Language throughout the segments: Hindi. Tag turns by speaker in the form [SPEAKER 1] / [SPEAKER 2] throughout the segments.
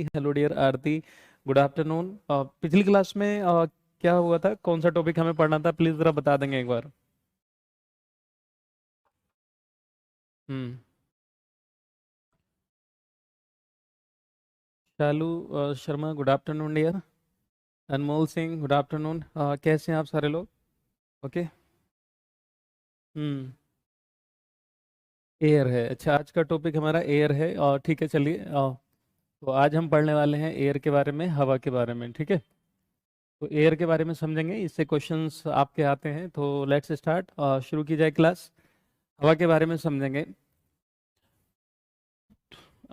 [SPEAKER 1] हेलो डियर आरती, गुड आफ्टरनून। पिछली क्लास में क्या हुआ था, कौन सा टॉपिक हमें पढ़ना था, प्लीज जरा बता देंगे एक बार। हम्म। शालू शर्मा, गुड आफ्टरनून डियर। अनमोल सिंह, गुड आफ्टरनून। कैसे हैं आप सारे लोग? ओके। हम्म। एयर है, अच्छा, आज का टॉपिक हमारा एयर है। और ठीक है, चलिए। तो आज हम पढ़ने वाले हैं एयर के बारे में, हवा के बारे में, ठीक है। तो एयर के बारे में समझेंगे, इससे क्वेश्चंस आपके आते हैं, तो लेट्स स्टार्ट। शुरू की जाए क्लास। हवा के बारे में समझेंगे।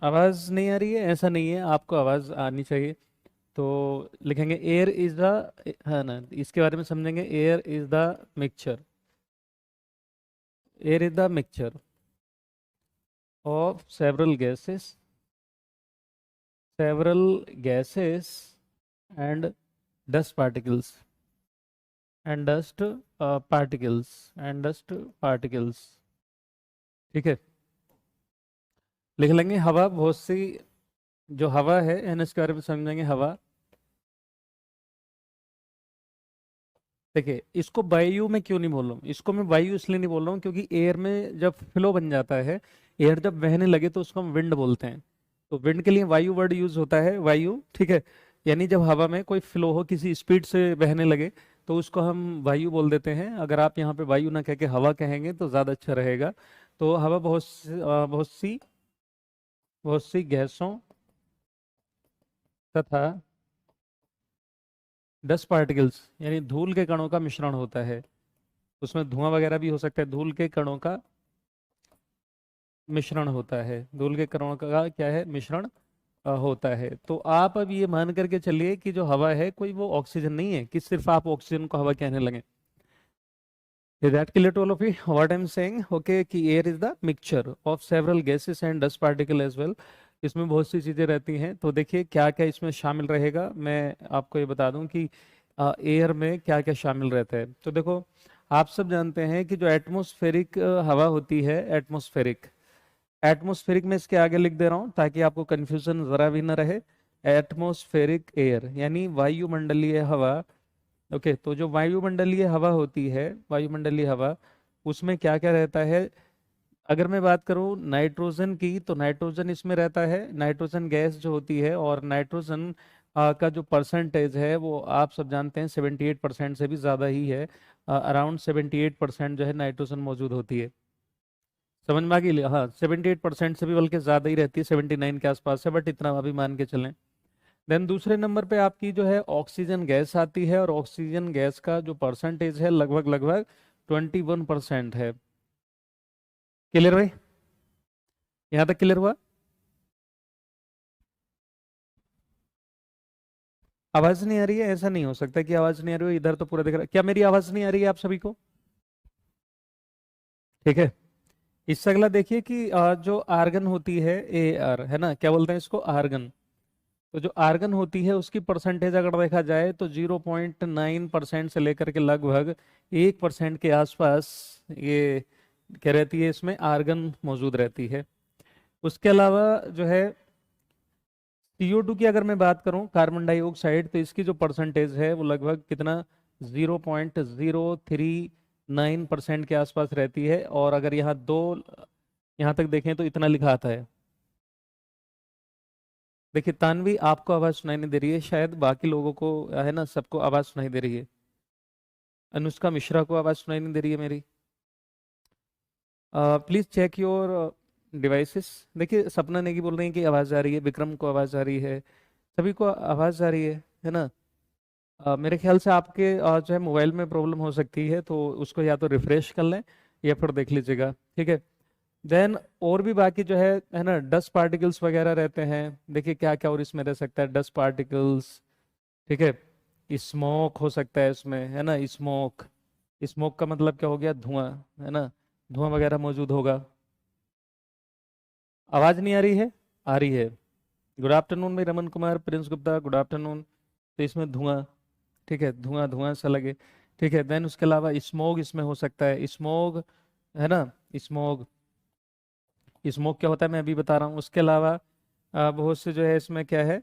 [SPEAKER 1] आवाज़ नहीं आ रही है ऐसा नहीं है, आपको आवाज़ आनी चाहिए। तो लिखेंगे एयर इज द, है ना, इसके बारे में समझेंगे। Air is the mixture, air is the mixture of several gases and dust particles and dust particles. ठीक है, लिख लेंगे हवा बहुत सी। जो हवा है इसके बारे में समझेंगे। हवा, देखिए, इसको वायु में क्यों नहीं बोल रहा हूँ, इसको मैं वायु इसलिए नहीं बोल रहा हूँ क्योंकि एयर में जब फ्लो बन जाता है, एयर जब बहने लगे तो उसको हम विंड बोलते हैं। तो विंड के लिए वायु वर्ड यूज होता है, वायु, ठीक है। यानी जब हवा में कोई फ्लो हो, किसी स्पीड से बहने लगे, तो उसको हम वायु बोल देते हैं। अगर आप यहाँ पे वायु ना कह के हवा कहेंगे तो ज़्यादा अच्छा रहेगा। तो हवा बहुत सी गैसों तथा डस्ट पार्टिकल्स यानी धूल के कणों का मिश्रण होता है। उसमें धुआं वगैरह भी हो सकता है, धूल के कणों का मिश्रण होता है। धूल के कणों का क्या है, मिश्रण होता है। तो आप अब ये मान करके चलिए कि जो हवा है कोई वो ऑक्सीजन नहीं है कि सिर्फ आप ऑक्सीजन को हवा कहने लगे। Is that clear to all of you? What I'm saying, okay, कि air is the mixture of several gases and dust particle as well। इसमें बहुत सी चीज़ें रहती हैं। तो देखिए क्या क्या इसमें शामिल रहेगा, मैं आपको ये बता दूं कि एयर में क्या क्या शामिल रहता है। तो देखो, आप सब जानते हैं कि जो एटमॉस्फेरिक हवा होती है, एटमॉस्फेरिक, एटमॉस्फेरिक में इसके आगे लिख दे रहा हूँ ताकि आपको कंफ्यूजन जरा भी ना रहे। एटमॉस्फेरिक एयर यानी वायुमंडलीय हवा। ओके, तो जो वायुमंडलीय हवा होती है, वायुमंडलीय हवा, उसमें क्या क्या रहता है। अगर मैं बात करूं नाइट्रोजन की, तो नाइट्रोजन इसमें रहता है, नाइट्रोजन गैस जो होती है। और नाइट्रोजन का जो परसेंटेज है वो आप सब जानते हैं 78% से भी ज़्यादा ही है। अराउंड 78% जो है नाइट्रोजन मौजूद होती है। समझ में आ गई? हाँ, 78% से भी बल्कि ज़्यादा ही रहती है, 79 के आसपास है, बट इतना अभी मान के चलें। देन दूसरे नंबर पे आपकी जो है ऑक्सीजन गैस आती है, और ऑक्सीजन गैस का जो परसेंटेज है लगभग लगभग 21% है। क्लियर भाई? यहाँ तक क्लियर हुआ? आवाज नहीं आ रही है ऐसा नहीं हो सकता कि आवाज नहीं आ रही हो, इधर तो पूरा दिख रहा है। क्या मेरी आवाज नहीं आ रही है आप सभी को? ठीक है। इससे अगला देखिए कि जो आर्गन होती है, ए आर, है ना, क्या बोलते हैं इसको, आर्गन। तो जो आर्गन होती है उसकी परसेंटेज अगर देखा जाए तो 0.9% से लेकर के लगभग 1% के आसपास ये क्या रहती है, इसमें आर्गन मौजूद रहती है। उसके अलावा जो है CO2 की अगर मैं बात करूं, कार्बन डाइऑक्साइड, तो इसकी जो परसेंटेज है वो लगभग कितना, 0.039% के आसपास रहती है। और अगर यहाँ तक देखें तो इतना लिखा आता है। देखिए तानवी, आपको आवाज सुनाई नहीं दे रही है शायद, बाकी लोगों को है ना, सबको आवाज सुनाई दे रही है। अनुष्का मिश्रा को आवाज सुनाई नहीं दे रही है मेरी। Please check your devices. देखिए सपना नेगी बोल रही है कि आवाज आ रही है, विक्रम को आवाज आ रही है, सभी को आवाज आ रही है ना। मेरे ख्याल से आपके जो है मोबाइल में प्रॉब्लम हो सकती है, तो उसको या तो रिफ्रेश कर लें या फिर देख लीजिएगा, ठीक है। देन और भी बाकी जो है ना, डस्ट पार्टिकल्स वगैरह रहते हैं। देखिए क्या क्या और इसमें रह सकता है, डस्ट पार्टिकल्स, ठीक है। स्मोक हो सकता है इसमें, है ना, स्मोक। स्मोक का मतलब क्या हो गया, धुआं, है ना, धुआं वगैरह मौजूद होगा। आवाज नहीं आ रही है? आ रही है। गुड आफ्टरनून में Raman Kumar, Prince Gupta, good afternoon. तो इसमें धुआं, ठीक है, धुआं धुआं सा लगे, ठीक है। देन उसके अलावा स्मोग इसमें हो सकता है, स्मोग, है ना, स्मोग। स्मोक क्या होता है मैं अभी बता रहा हूँ। उसके अलावा बहुत से जो है इसमें क्या है,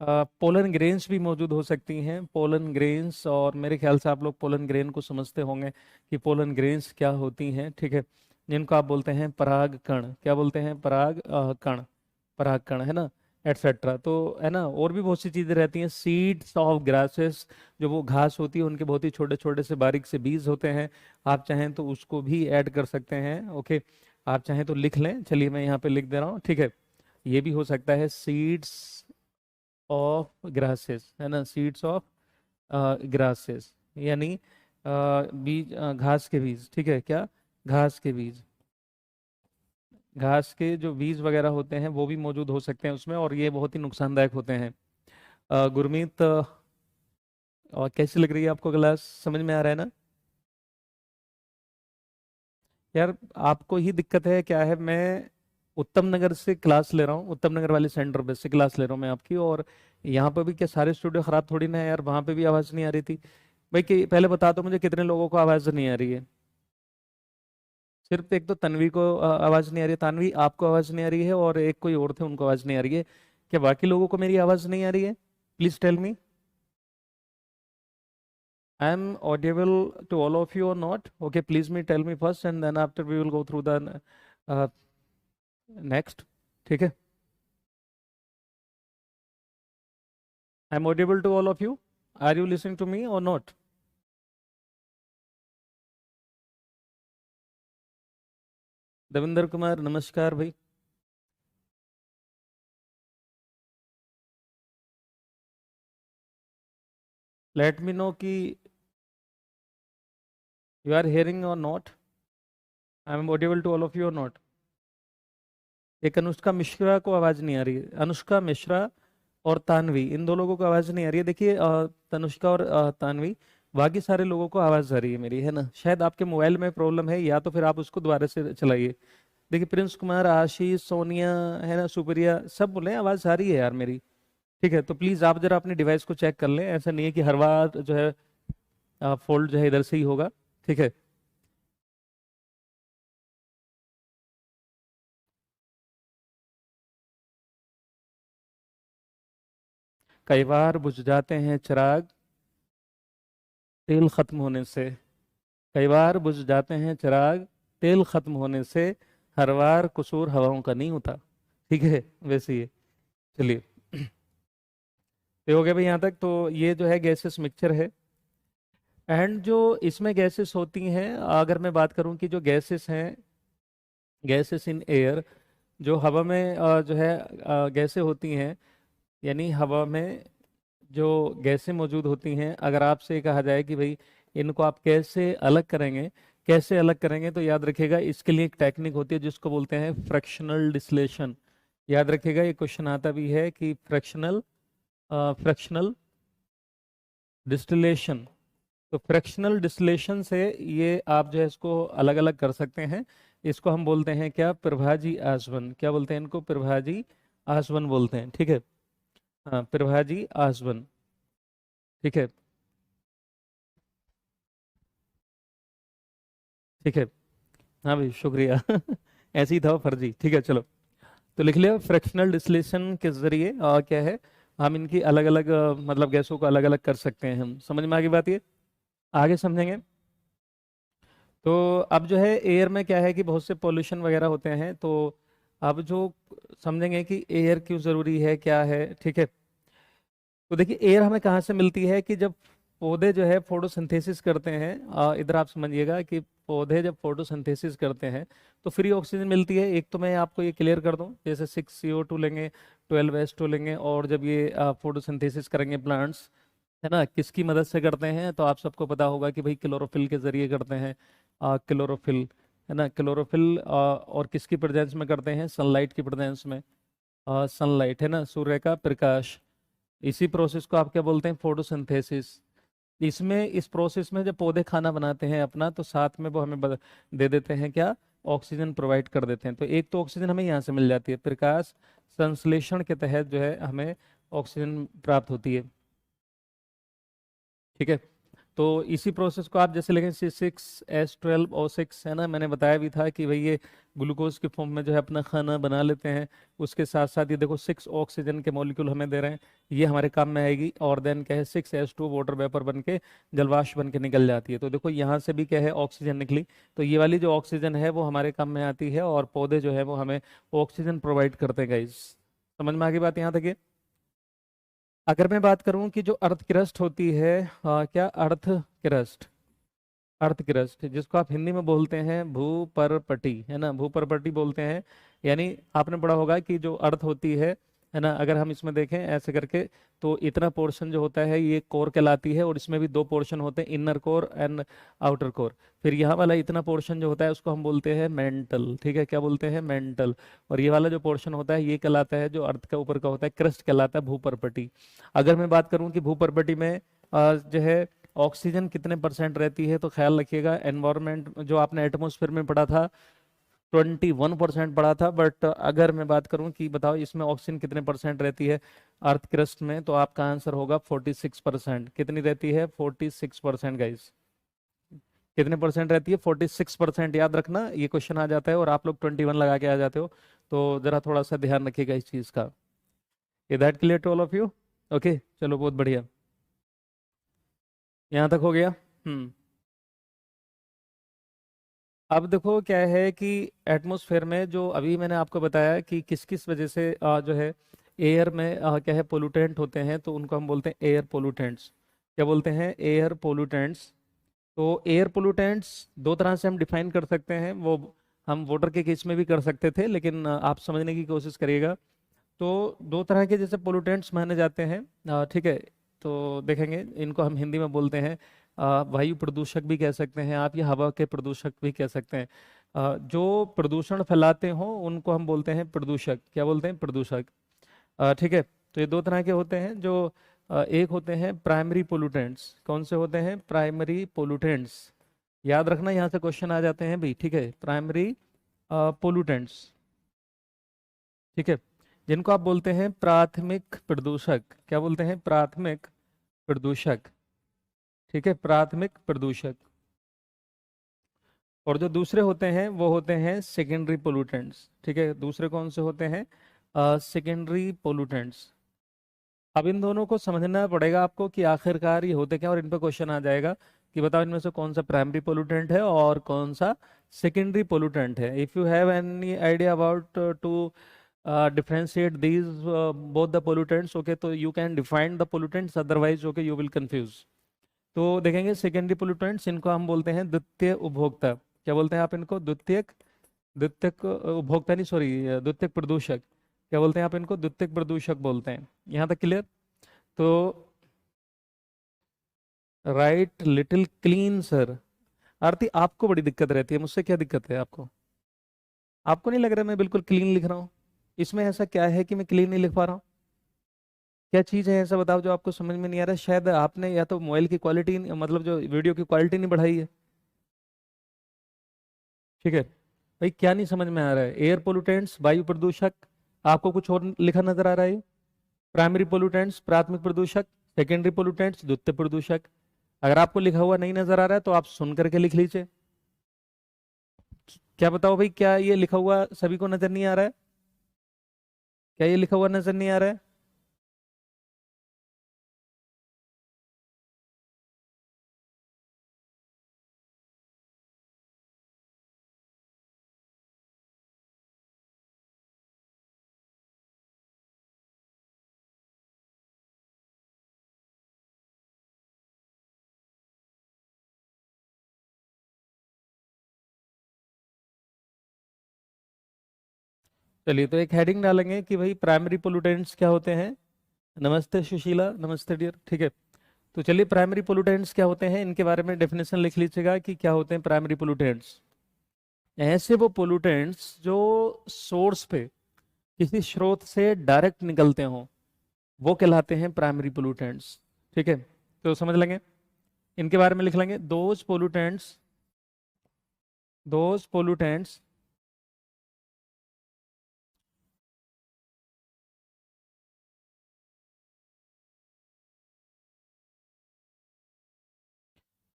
[SPEAKER 1] पोलन ग्रेन्स भी मौजूद हो सकती हैं, पोलन ग्रेन्स। और मेरे ख्याल से आप लोग पोलन ग्रेन को समझते होंगे कि पोलन ग्रेन्स क्या होती हैं, ठीक है, जिनको आप बोलते हैं पराग कण। क्या बोलते हैं? पराग कण, पराग कण, है ना, एटसेट्रा। तो है ना, और भी बहुत सी चीज़ें रहती हैं। सीड्स ऑफ ग्रासेस, जो वो घास होती है उनके बहुत ही छोटे छोटे से बारीक से बीज होते हैं। आप चाहें तो उसको भी ऐड कर सकते हैं, ओके। आप चाहें तो लिख लें, चलिए मैं यहाँ पे लिख दे रहा हूँ, ठीक है। ये भी हो सकता है सीड्स ऑफ ग्रासेस, है ना, सीड्स ऑफ ग्रासेस, यानी बीज, घास के बीज, ठीक है, क्या, घास के बीज, घास के जो बीज वगैरह होते हैं वो भी मौजूद हो सकते हैं उसमें, और ये बहुत ही नुकसानदायक होते हैं। गुरमीत, और कैसी लग रही है आपको क्लास? समझ में आ रहा है ना? यार आपको ही दिक्कत है क्या है, मैं उत्तम नगर से क्लास ले रहा हूँ, उत्तम नगर वाले सेंटर पे से क्लास ले रहा हूँ मैं आपकी। और यहाँ पे भी क्या सारे स्टूडियो खराब थोड़ी ना है यार, वहाँ पे भी आवाज़ नहीं आ रही थी भाई। कि पहले बता दो मुझे, कितने लोगों को आवाज़ नहीं आ रही है? सिर्फ एक तो तन्वी को आवाज़ नहीं आ रही है, तानवी आपको आवाज़ नहीं आ रही है, और एक कोई और थे उनको आवाज़ नहीं आ रही है। क्या बाकी लोगों को मेरी आवाज़ नहीं आ रही है? Please tell me, I am audible to all of you or not? Okay, please me tell me first, and then after we will go through the uh, next. ठीक है? I am audible to all of you. Are you listening to me or not? Devendra Kumar, नमस्कार भाई। Let me know कि you are hearing or not. I am audible to all of you or not? एक अनुष्का मिश्रा को आवाज नहीं आ रही है, अनुष्का मिश्रा और तानवी, इन दो लोगों को आवाज नहीं आ रही है। देखिए तनुष्का और तानवी, बाकी सारे लोगों को आवाज आ रही है मेरी, है ना। शायद आपके मोबाइल में प्रॉब्लम है, या तो फिर आप उसको दोबारा से चलाइए। देखिए प्रिंस कुमार, आशीष, सोनिया, है ना, सुप्रिया, सब बोले आवाज आ रही है यार मेरी। ठीक है, तो प्लीज आप जरा अपने डिवाइस को चेक कर लें, ऐसा नहीं है कि हर बार जो है फॉल्ट जो है इधर से ही होगा। ठीक है, कई बार बुझ जाते हैं चिराग तेल खत्म होने से, कई बार बुझ जाते हैं चिराग तेल खत्म होने से, हर बार कसूर हवाओं का नहीं होता। ठीक है, वैसे ही है। चलिए, तो हो गया भाई यहाँ तक। तो ये जो है गैसेस मिक्सचर है। एंड जो इसमें गैसेस होती हैं, अगर मैं बात करूं कि जो गैसेस हैं, गैसेस इन एयर, जो हवा में जो है गैसें होती हैं, यानी हवा में जो गैसें मौजूद होती हैं, अगर आपसे कहा जाए कि भाई इनको आप कैसे अलग करेंगे, कैसे अलग करेंगे, तो याद रखिएगा इसके लिए एक टेक्निक होती है जिसको बोलते हैं फ्रैक्शनल डिस्टिलेशन। याद रखिएगा, ये क्वेश्चन आता भी है कि फ्रैक्शनल फ्रैक्शनल डिस्टिलेशन। तो फ्रैक्शनल डिस्टिलेशन से ये आप जो है इसको अलग अलग कर सकते हैं। इसको हम बोलते हैं क्या? प्रभाजी आसवन। क्या बोलते हैं इनको? प्रभाजी आसवन बोलते हैं। ठीक है, हाँ, प्रभाजी आसवन। ठीक है, ठीक है, हाँ भाई शुक्रिया ऐसे ही था फर्जी। ठीक है, चलो, तो लिख लिया फ्रैक्शनल डिस्टिलेशन के जरिए क्या है, हम इनकी अलग अलग मतलब गैसों को अलग अलग कर सकते हैं। हम समझ में आ गई बात ये? आगे समझेंगे। तो अब जो है एयर में क्या है कि बहुत से पोल्यूशन वगैरह होते हैं, तो अब जो समझेंगे कि एयर क्यों ज़रूरी है, क्या है। ठीक है, तो देखिए एयर हमें कहाँ से मिलती है कि जब पौधे जो है फोटोसिंथेसिस करते हैं, इधर आप समझिएगा कि पौधे जब फोटोसिंथेसिस करते हैं तो फ्री ऑक्सीजन मिलती है। एक तो मैं आपको ये क्लियर कर दूं, जैसे 6CO2 लेंगे, 12H2 लेंगे, और जब ये फोटोसिंथेसिस करेंगे प्लांट्स, है ना, किसकी मदद से करते हैं? तो आप सबको पता होगा कि भाई क्लोरोफिल के जरिए करते हैं। क्लोरोफिल, है ना, क्लोरोफिल, और किसकी प्रेजेंस में करते हैं? सनलाइट की प्रेजेंस में। सनलाइट, है ना, सूर्य का प्रकाश। इसी प्रोसेस को आप क्या बोलते हैं? फोटोसिंथेसिस। इसमें, इस प्रोसेस में जब पौधे खाना बनाते हैं अपना, तो साथ में वो हमें दे देते हैं क्या? ऑक्सीजन प्रोवाइड कर देते हैं। तो एक तो ऑक्सीजन हमें यहाँ से मिल जाती है, प्रकाश संश्लेषण के तहत जो है हमें ऑक्सीजन प्राप्त होती है। ठीक है, तो इसी प्रोसेस को आप जैसे लेंगे C6H12O6 है ना, मैंने बताया भी था कि भाई ये ग्लूकोज के फॉर्म में जो है अपना खाना बना लेते हैं। उसके साथ साथ ये देखो 6 ऑक्सीजन के मॉलिक्यूल हमें दे रहे हैं, ये हमारे काम में आएगी। और देन क्या है 6H2 वाटर वेपर बन के जलवाष्प बन के निकल जाती है। तो देखो यहाँ से भी क्या है ऑक्सीजन निकली, तो ये वाली जो ऑक्सीजन है वो हमारे काम में आती है, और पौधे जो है वो हमें ऑक्सीजन प्रोवाइड करते हैं गाइस। समझ में आ गई बात यहाँ तक? अगर मैं बात करूं कि जो अर्थ क्रस्ट होती है, क्या अर्थ क्रस्ट, अर्थ क्रस्ट जिसको आप हिंदी में बोलते हैं भूपरपटी, है ना, भूपरपटी बोलते हैं। यानी आपने पढ़ा होगा कि जो अर्थ होती है ना, अगर हम इसमें देखें ऐसे करके, तो इतना पोर्शन जो होता है ये कोर कहलाती है, और इसमें भी दो पोर्शन होते हैं, inner core and outer core. फिर यहाँ वाला इतना पोर्शन जो होता है उसको हम बोलते हैं मेंटल, ठीक है, क्या बोलते हैं, मेंटल। और ये वाला जो पोर्शन होता है ये कहलाता है, जो अर्थ का ऊपर का होता है क्रस्ट कहलाता है भूपरपटी। अगर मैं बात करूं कि भूपरपटी में जो है ऑक्सीजन कितने परसेंट रहती है, तो ख्याल रखिएगा एनवायरमेंट जो आपने एटमॉस्फेयर में पढ़ा था 21% पढ़ा था, बट अगर मैं बात करूं कि बताओ इसमें ऑक्सीजन कितने परसेंट रहती है अर्थ क्रस्ट में, तो आपका आंसर होगा 46%। कितनी रहती है? 46% गाइस। कितने परसेंट रहती है? 46%। याद रखना ये क्वेश्चन आ जाता है और आप लोग 21 लगा के आ जाते हो, तो जरा थोड़ा सा ध्यान रखिएगा इस चीज का। Is that clear to all of you? Okay, चलो बहुत बढ़िया, यहाँ तक हो गया। अब देखो क्या है कि एटमॉस्फेयर में जो अभी मैंने आपको बताया कि किस किस वजह से जो है एयर में क्या है पोल्यूटेंट होते हैं, तो उनको हम बोलते हैं एयर पोल्यूटेंट्स। क्या बोलते हैं? Air pollutants. तो एयर पोल्यूटेंट्स दो तरह से हम डिफाइन कर सकते हैं, वो हम वाटर के केस में भी कर सकते थे, लेकिन आप समझने की कोशिश करिएगा। तो दो तरह के जैसे पोल्यूटेंट्स माने जाते हैं, ठीक है, तो देखेंगे इनको हम हिंदी में बोलते हैं वायु प्रदूषक भी कह सकते हैं आप, या हवा के प्रदूषक भी कह सकते हैं। जो प्रदूषण फैलाते हो उनको हम बोलते हैं प्रदूषक। क्या बोलते हैं? प्रदूषक। ठीक है, तो ये दो तरह के होते हैं। जो एक होते हैं प्राइमरी पोल्यूटेंट्स। कौन से होते हैं? Primary pollutants. याद रखना यहाँ से क्वेश्चन आ जाते हैं भी, ठीक है, प्राइमरी पोल्यूटेंट्स, ठीक है, जिनको आप बोलते हैं प्राथमिक प्रदूषक। क्या बोलते हैं? प्राथमिक प्रदूषक, ठीक है, प्राथमिक प्रदूषक। और जो दूसरे होते हैं वो होते हैं सेकेंडरी पोल्यूटेंट्स, ठीक है। दूसरे कौन से होते हैं? Secondary pollutants. अब इन दोनों को समझना पड़ेगा आपको कि आखिरकार ये होते क्या, और इन पर क्वेश्चन आ जाएगा कि बताओ इनमें से कौन सा प्राइमरी पोल्यूटेंट है और कौन सा सेकेंडरी पोल्यूटेंट है। If you have any idea about to differentiate these both the pollutants, okay, तो you can define the pollutants, otherwise okay you will confuse। तो देखेंगे सेकेंडरी पोल्यूटेंट्स, इनको हम बोलते हैं द्वितीय उपभोक्ता। क्या बोलते हैं आप इनको? द्वितीयक, द्वितीयक उपभोक्ता नहीं, सॉरी, द्वितीयक प्रदूषक। क्या बोलते हैं आप इनको? द्वितीयक प्रदूषक बोलते हैं। यहाँ तक क्लियर? तो राइट लिटिल क्लीन सर। आरती आपको बड़ी दिक्कत रहती है, मुझसे क्या दिक्कत है आपको? आपको नहीं लग रहा मैं बिल्कुल क्लीन लिख रहा हूँ? इसमें ऐसा क्या है कि मैं क्लीन नहीं लिख पा रहा हूँ? क्या चीज़ है ऐसा बताओ जो आपको समझ में नहीं आ रहा है? शायद आपने या तो मोबाइल की क्वालिटी, मतलब जो वीडियो की क्वालिटी नहीं बढ़ाई है, ठीक है। भाई क्या नहीं समझ में आ रहा है? एयर पोल्यूटेंट्स वायु प्रदूषक, आपको कुछ और लिखा नजर आ रहा है? प्राइमरी पोल्यूटेंट्स प्राथमिक प्रदूषक, सेकेंडरी पोल्यूटेंट्स द्वितीय प्रदूषक। अगर आपको लिखा हुआ नहीं नजर आ रहा है तो आप सुन करके लिख लीजिए। क्या बताओ भाई, क्या ये लिखा हुआ सभी को नजर नहीं आ रहा है? क्या ये लिखा हुआ नजर नहीं आ रहा है? चलिए, तो एक हेडिंग डालेंगे कि भाई प्राइमरी पोल्यूटेंट्स क्या होते हैं। नमस्ते सुशीला, नमस्ते डियर, ठीक है। तो चलिए प्राइमरी पोल्यूटेंट्स क्या होते हैं इनके बारे में डेफिनेशन लिख लीजिएगा कि क्या होते हैं प्राइमरी पोल्यूटेंट्स। ऐसे वो पोल्यूटेंट्स जो सोर्स पे किसी स्रोत से डायरेक्ट निकलते हों वो कहलाते हैं प्राइमरी पोल्यूटेंट्स, ठीक है। तो समझ लेंगे, इनके बारे में लिख लेंगे। Those pollutants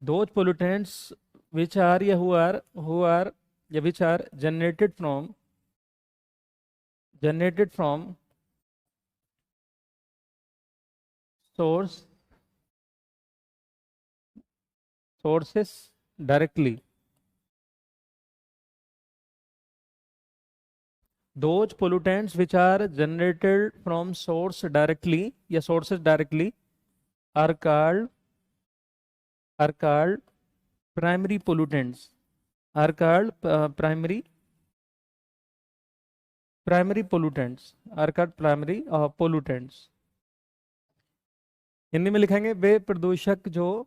[SPEAKER 1] those pollutants which are या who are या which are generated from sources directly. Those pollutants which are generated from source directly या sources directly are called primary pollutants. Are called primary pollutants. Are called primary pollutants. Hindi में लिखेंगे वे प्रदूषक जो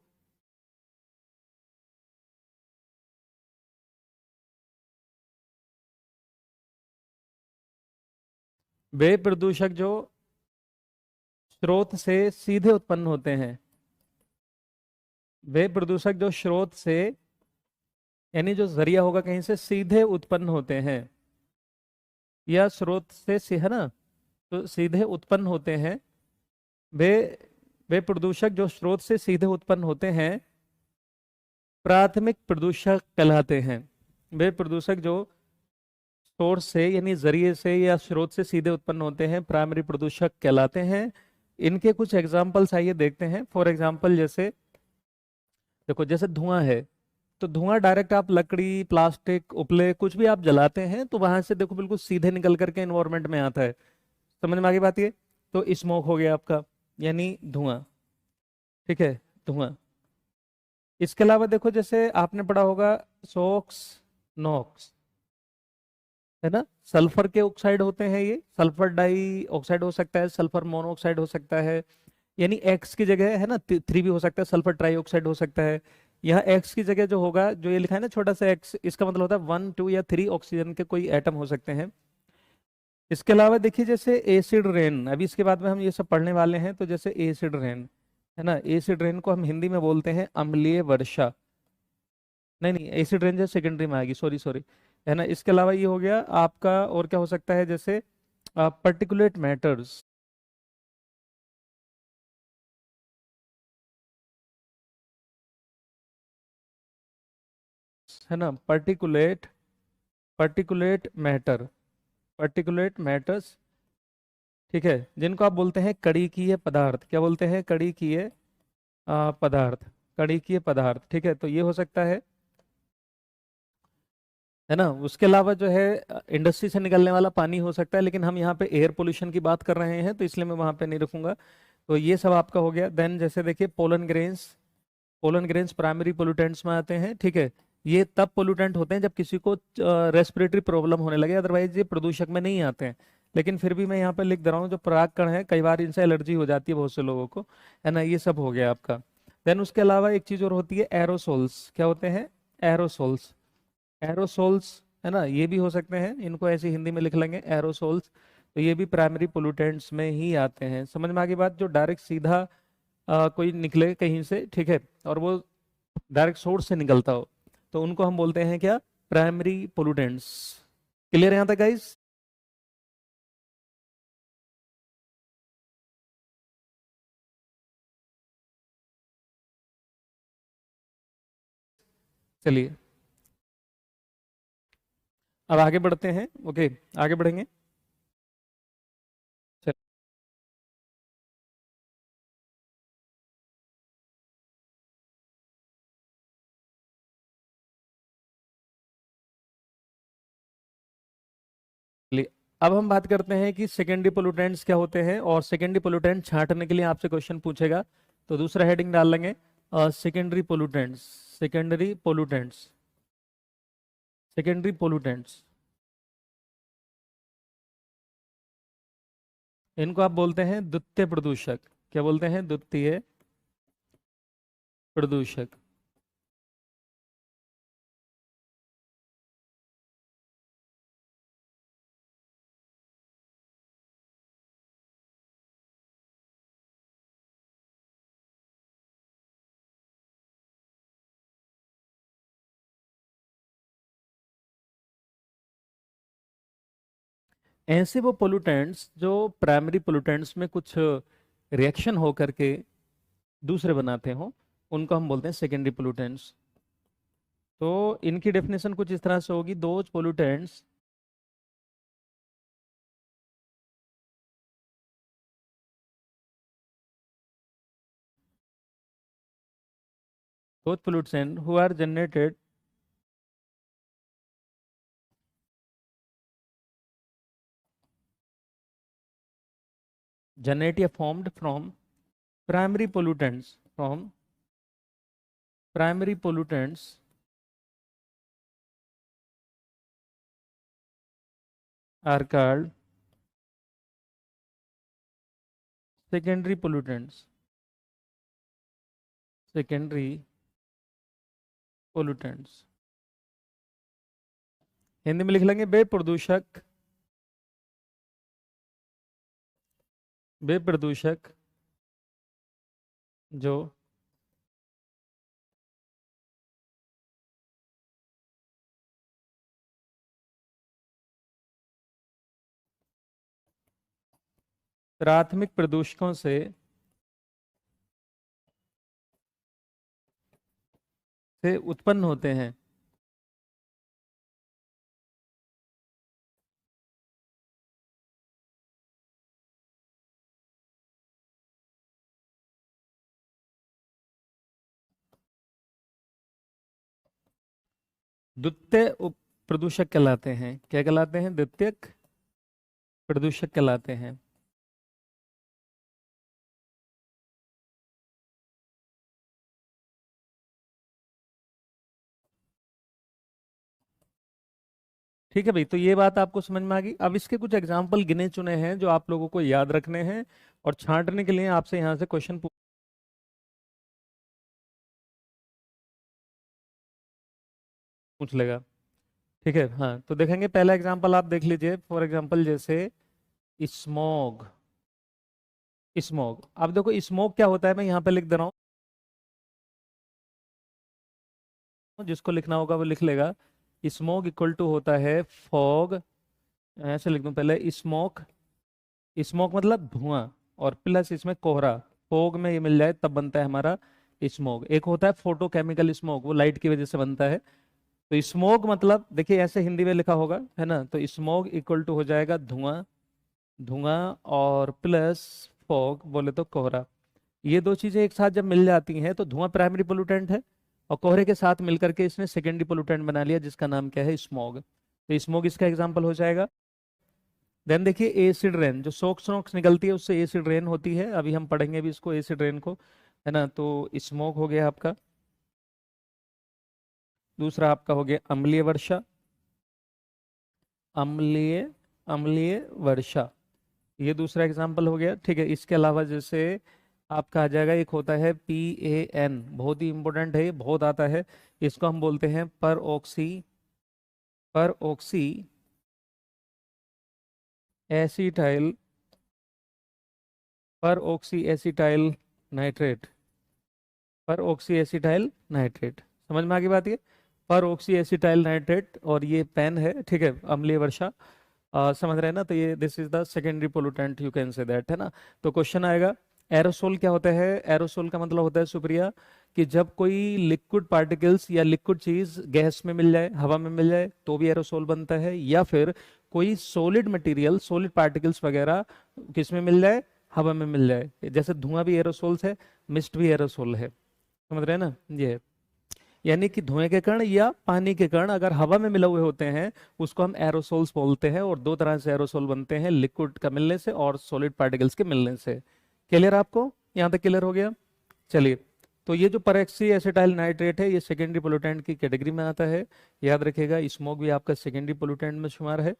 [SPEAKER 1] स्रोत से सीधे उत्पन्न होते हैं। वे प्रदूषक जो स्रोत से यानी जो जरिया होगा कहीं से सीधे उत्पन्न होते हैं या स्रोत से है ना, तो सीधे उत्पन्न होते हैं। वे वे प्रदूषक जो स्रोत से सीधे उत्पन्न होते हैं प्राथमिक प्रदूषक कहलाते हैं। वे प्रदूषक जो सोर्स से यानी जरिए से या स्रोत से सीधे उत्पन्न होते हैं प्राइमरी प्रदूषक कहलाते हैं। इनके कुछ एग्जाम्पल्स आइए देखते हैं। फॉर एग्जाम्पल जैसे देखो, जैसे धुआं है तो धुआं डायरेक्ट आप लकड़ी, प्लास्टिक, उपले कुछ भी आप जलाते हैं तो वहां से देखो बिल्कुल सीधे निकल करके एनवायरमेंट में आता है। समझ में आगे बात ये, तो स्मोक हो गया आपका यानी धुआं, ठीक है, धुआं। इसके अलावा देखो जैसे आपने पढ़ा होगा सोक्स नॉक्स, है ना, सल्फर के ऑक्साइड होते हैं ये, सल्फर डाई ऑक्साइड हो सकता है, सल्फर मोनोऑक्साइड हो सकता है, यानी एक्स की जगह है ना 3 भी हो सकता है, सल्फर ट्राईऑक्साइड हो सकता है। यहाँ एक्स की जगह जो होगा, जो ये लिखा है ना छोटा सा एक्स, इसका मतलब होता है 1, 2 या 3 ऑक्सीजन के कोई एटम हो सकते हैं। इसके अलावा देखिए जैसे एसिड रेन, अभी इसके बाद में हम ये सब पढ़ने वाले हैं। तो जैसे एसिड रेन है ना, एसिड रेन को हम हिंदी में बोलते हैं अम्लीय वर्षा। नहीं नहीं, एसिड रेन जो सेकेंडरी में आएगी, सॉरी सॉरी, है ना। इसके अलावा ये हो गया आपका, और क्या हो सकता है, जैसे पर्टिकुलेट मैटर्स, है ना, पर्टिकुलेट मैटर्स, ठीक है, जिनको आप बोलते हैं कणिकीय पदार्थ। क्या बोलते हैं? कणिकीय पदार्थ, कणिकीय पदार्थ, ठीक है। तो ये हो सकता है ना। उसके अलावा जो है इंडस्ट्री से निकलने वाला पानी हो सकता है, लेकिन हम यहाँ पे एयर पोल्यूशन की बात कर रहे हैं तो इसलिए मैं वहाँ पे नहीं रखूंगा। तो ये सब आपका हो गया। देन जैसे देखिए पोलन ग्रेन्स प्राइमरी पोल्यूटेंट्स में आते हैं, ठीक है। ये तब पोल्यूटेंट होते हैं जब किसी को रेस्पिरेटरी प्रॉब्लम होने लगे, अदरवाइज ये प्रदूषक में नहीं आते हैं। लेकिन फिर भी मैं यहाँ पे लिख दे रहा हूँ, जो पराग कण है कई बार इनसे एलर्जी हो जाती है बहुत से लोगों को, है ना। ये सब हो गया आपका। देन उसके अलावा एक चीज और होती है एरोसोल्स। क्या होते हैं? एरोसोल्स, है ना, ये भी हो सकते हैं। इनको ऐसे हिंदी में लिख लेंगे एरोसोल्स। तो ये भी प्राइमरी पोल्यूटेंट्स में ही आते हैं। समझ में आ गई बात? जो डायरेक्ट सीधा कोई निकले कहीं से, ठीक है, और वो डायरेक्ट सोर्स से निकलता हो, तो उनको हम बोलते हैं क्या? Primary pollutants. क्लियर है यहाँ तक गाइस? चलिए अब आगे बढ़ते हैं। ओके, आगे बढ़ेंगे। चलिए अब हम बात करते हैं कि सेकेंडरी पोल्यूटेंट्स क्या होते हैं, और सेकेंडरी पोल्यूटेंट छांटने के लिए आपसे क्वेश्चन पूछेगा। तो दूसरा हेडिंग डाल लेंगे secondary pollutants. Secondary pollutants, secondary pollutants, इनको आप बोलते हैं द्वितीय प्रदूषक। क्या बोलते हैं? द्वितीय प्रदूषक। ऐसे वो पोल्यूटेंट्स जो प्राइमरी पोल्यूटेंट्स में कुछ रिएक्शन हो करके दूसरे बनाते हो, उनको हम बोलते हैं सेकेंडरी पोल्यूटेंट्स। तो इनकी डेफिनेशन कुछ इस तरह से होगी, those pollutants those pollutants who are generated formed from primary pollutants from primary pollutants are called secondary pollutants, secondary pollutants। Hindi में लिख लेंगे बे प्रदूषक, बे प्रदूषक जो प्राथमिक प्रदूषकों से उत्पन्न होते हैं। द्वितीय प्रदूषक कहलाते हैं। क्या कहलाते हैं? द्वितीयक प्रदूषक कहलाते हैं। ठीक है भाई, तो ये बात आपको समझ में आ गई। अब इसके कुछ एग्जाम्पल गिने चुने हैं जो आप लोगों को याद रखने हैं, और छांटने के लिए आपसे यहाँ से क्वेश्चन पूछ लेगा। ठीक है, हाँ, तो देखेंगे पहला एग्जाम्पल आप देख लीजिए। फॉर एग्जाम्पल जैसे स्मोग। स्मोग, अब देखो स्मोग क्या होता है, मैं यहाँ पे लिख दे रहा हूँ, जिसको लिखना होगा वो लिख लेगा। स्मोग इक्वल टू होता है फॉग, ऐसे लिख दूं पहले, स्मोक, स्मोक मतलब धुआं, और प्लस इसमें कोहरा, फोग में ये मिल जाए तब बनता है हमारा स्मोक। एक होता है फोटोकेमिकल स्मोक, वो लाइट की वजह से बनता है। तो स्मोक मतलब देखिए ऐसे हिंदी में लिखा होगा, है ना, तो स्मोक इक्वल टू हो जाएगा धुआं, धुआं और प्लस फॉग बोले तो कोहरा। ये दो चीजें एक साथ जब मिल जाती हैं तो धुआं प्राइमरी पोल्यूटेंट है, और कोहरे के साथ मिलकर के इसने सेकेंडरी पोल्यूटेंट बना लिया, जिसका नाम क्या है? स्मोग। तो स्मोग इसका एग्जाम्पल हो जाएगा। देन देखिए एसिड रेन, जो सोक्स स्नोक्स निकलती है उससे एसिड रेन होती है, अभी हम पढ़ेंगे भी इसको एसिड रेन को, है ना। तो स्मोक हो गया आपका। दूसरा आपका हो गया अम्लीय वर्षा, अम्लीय, अम्लीय वर्षा, ये दूसरा एग्जाम्पल हो गया। ठीक है, इसके अलावा जैसे आपका आ जाएगा, एक होता है PAN, बहुत ही इंपॉर्टेंट है, ये बहुत आता है। इसको हम बोलते हैं पर ऑक्सी, पर ऑक्सी एसिटाइल, पर ऑक्सी एसिटाइल नाइट्रेट, पर ऑक्सी एसिटाइल नाइट्रेट। समझ में आ गई बात ये? पर ऑक्सी एसिटाइल नाइट्रेट, और ये पेन है, ठीक है, अम्लीय वर्षा। समझ रहे हैं ना? तो ये this is the secondary pollutant, you can say that, है ना। तो क्वेश्चन आएगा एरोसोल क्या होता है? एरोसोल का मतलब होता है सुप्रिया, कि जब कोई लिक्विड पार्टिकल्स या लिक्विड चीज गैस में मिल जाए, हवा में मिल जाए, तो भी एरोसोल बनता है, या फिर कोई सॉलिड मटेरियल, सॉलिड पार्टिकल्स वगैरह किस में मिल जाए? हवा में मिल जाए। जैसे धुआं भी एरोसोल्स है, मिस्ट भी एरोसोल है। समझ रहे हैं ना? ये है। यानी कि धुएं के कण या पानी के कण अगर हवा में मिले हुए होते हैं, उसको हम एरोसोल्स बोलते हैं। और दो तरह से एरोसोल बनते हैं, लिक्विड का मिलने से और सॉलिड पार्टिकल्स के मिलने से। क्लियर आपको? यहाँ तक क्लियर हो गया? चलिए, तो ये जो परऑक्सी एसिटाइल नाइट्रेट है, ये सेकेंडरी पोल्यूटेंट की कैटेगरी में आता है। याद रखिएगा, स्मोक भी आपका सेकेंडरी पोल्यूटेंट में शुमार है।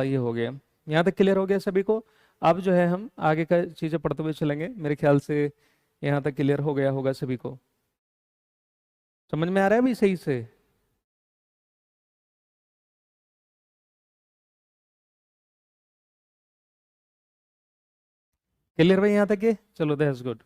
[SPEAKER 1] ये हो गया। यहाँ तक क्लियर हो गया सभी को? अब जो है हम आगे का चीजें पढ़ते हुए चलेंगे, मेरे ख्याल से यहाँ तक क्लियर हो गया होगा सभी को। समझ में आ रहा है भाई सही से? क्लियर भाई यहाँ तक? ये चलो, दैट्स गुड।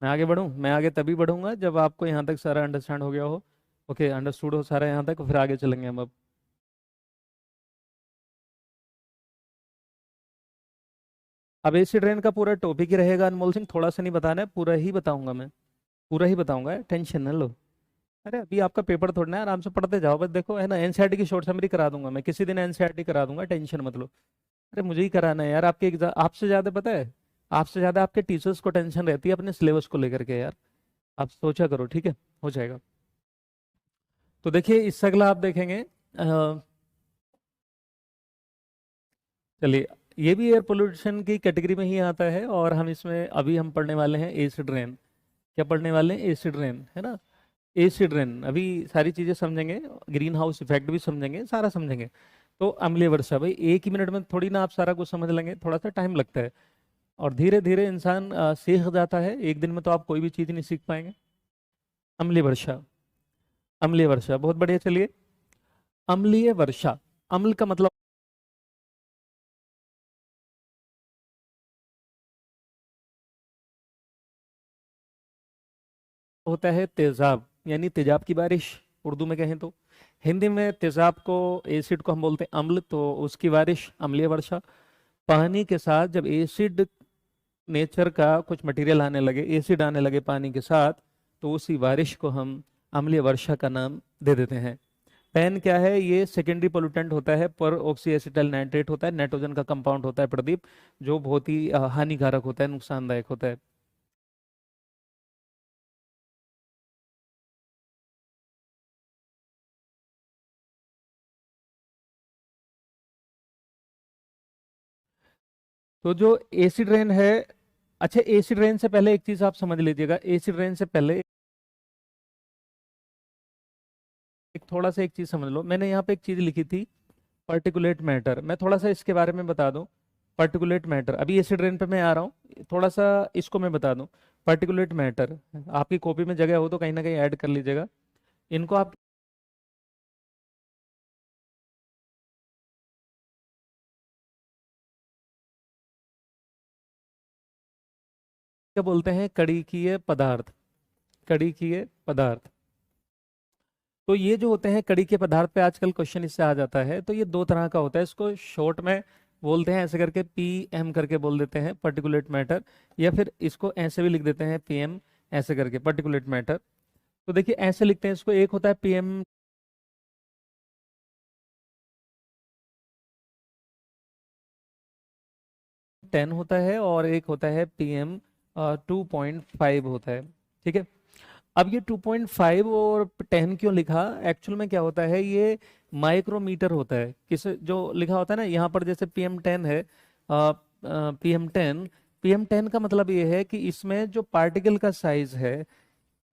[SPEAKER 1] मैं आगे बढ़ूँ? मैं आगे तभी बढ़ूंगा जब आपको यहाँ तक सारा अंडरस्टैंड हो गया हो। ओके, अंडरस्टूड हो सारा यहाँ तक, फिर आगे चलेंगे हम अब। अब एसिड रेन का पूरा टॉपिक ही रहेगा अनमोल सिंह, थोड़ा सा नहीं बताना है, पूरा ही बताऊंगा मैं, पूरा ही बताऊंगा, टेंशन न लो। अरे अभी आपका पेपर थोड़ना है, आराम से पढ़ते जाओ बस, देखो है ना, एनसीईआरटी की शॉर्ट समरी करा दूंगा मैं, किसी दिन एनसीईआरटी करा दूंगा, टेंशन मत लो। अरे मुझे ही कराना है यार, आपके एग्जाम आपसे ज्यादा पता है, आपसे ज्यादा आपके टीचर्स को टेंशन रहती है अपने सिलेबस को लेकर के यार, आप सोचा करो, ठीक है, हो जाएगा। तो देखिए इससे अगला आप देखेंगे, चलिए, ये भी एयर पोल्यूशन की कैटेगरी में ही आता है, और हम इसमें अभी हम पढ़ने वाले हैं एसिड रेन। क्या पढ़ने वाले हैं? एसिड रेन, है ना, एसिड रेन, अभी सारी चीजें समझेंगे, ग्रीन हाउस इफेक्ट भी समझेंगे, सारा समझेंगे। तो अम्लीय वर्षा, भाई एक ही मिनट में थोड़ी ना आप सारा कुछ समझ लेंगे, थोड़ा सा टाइम लगता है, और धीरे धीरे इंसान सीख जाता है, एक दिन में तो आप कोई भी चीज नहीं सीख पाएंगे। अम्लीय वर्षा, अम्लीय वर्षा, बहुत बढ़िया, चलिए। अम्लीय वर्षा, अम्ल का मतलब होता है तेजाब, यानी तेजाब की बारिश, उर्दू में कहें तो। हिंदी में तेजाब को, एसिड को हम बोलते हैं अम्ल, तो उसकी बारिश अम्लीय वर्षा। पानी के साथ जब एसिड नेचर का कुछ मटेरियल आने लगे, एसिड आने लगे पानी के साथ, तो उसी बारिश को हम अम्लीय वर्षा का नाम दे देते हैं। पेन क्या है? ये सेकेंडरी पोल्यूटेंट होता है, पर ऑक्सी एसिटाइल नाइट्रेट होता है, नाइट्रोजन का कंपाउंड होता है प्रदीप, जो बहुत ही हानिकारक होता है, नुकसानदायक होता है। तो जो एसिड रेन है, अच्छा एसिड रेन से पहले एक चीज आप समझ लीजिएगा, एसिड रेन से पहले एक थोड़ा सा एक चीज समझ लो, मैंने यहाँ पे एक चीज लिखी थी, पर्टिकुलेट मैटर, मैं थोड़ा सा इसके बारे में बता दूं। पर्टिकुलेट मैटर, अभी एसिड रेन पे मैं आ रहा हूँ, थोड़ा सा इसको मैं बता दूं। पर्टिकुलेट मैटर, आपकी कॉपी में जगह हो तो कहीं ना कहीं ऐड कर लीजिएगा इनको, आप क्या बोलते हैं? कणिकीय पदार्थ, कणिकीय पदार्थ। तो ये जो होते हैं कड़ी के पदार्थ पे आजकल क्वेश्चन इससे आ जाता है, तो ये दो तरह का होता है, इसको शॉर्ट में बोलते हैं ऐसे करके, पी एम करके बोल देते हैं, पर्टिकुलेट मैटर, या फिर इसको ऐसे भी लिख देते हैं, पीएम, ऐसे करके पर्टिकुलेट मैटर। तो देखिए ऐसे लिखते हैं इसको, एक होता है पीएम 10 होता है, और एक होता है पीएम 2.5 होता है, ठीक है। अब ये 2.5 और 10 क्यों लिखा? एक्चुअल में क्या होता है, ये माइक्रोमीटर होता है, किस जो लिखा होता है ना यहाँ पर, जैसे PM10 है, PM10, PM10 का मतलब ये है कि इसमें जो पार्टिकल का साइज है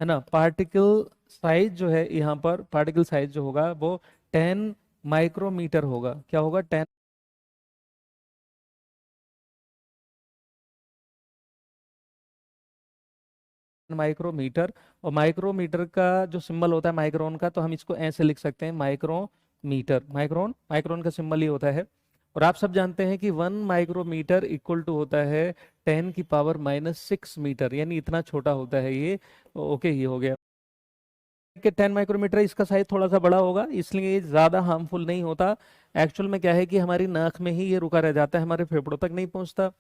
[SPEAKER 1] ना, पार्टिकल साइज जो है यहाँ पर, पार्टिकल साइज जो होगा वो 10 माइक्रोमीटर होगा, क्या होगा? 10 माइक्रोमीटर। और माइक्रोमीटर का जो सिंबल होता है माइक्रोन का, तो हम इसको ऐसे लिख सकते हैं, माइक्रोमीटर, माइक्रोन, माइक्रोन का सिंबल ही होता है। और आप सब जानते हैं कि 1 माइक्रोमीटर इक्वल टू होता है 10⁻⁻⁶ मीटर, यानी इतना छोटा होता है ये। ओके, ये हो गया कि 10 माइक्रोमीटर, इसका साइज थोड़ा सा बड़ा होगा, इसलिए ये ज्यादा हार्मफुल नहीं होता। एक्चुअल में क्या है कि हमारी नाक में ही ये रुका रह जाता है, हमारे फेफड़ों तक नहीं पहुंचता।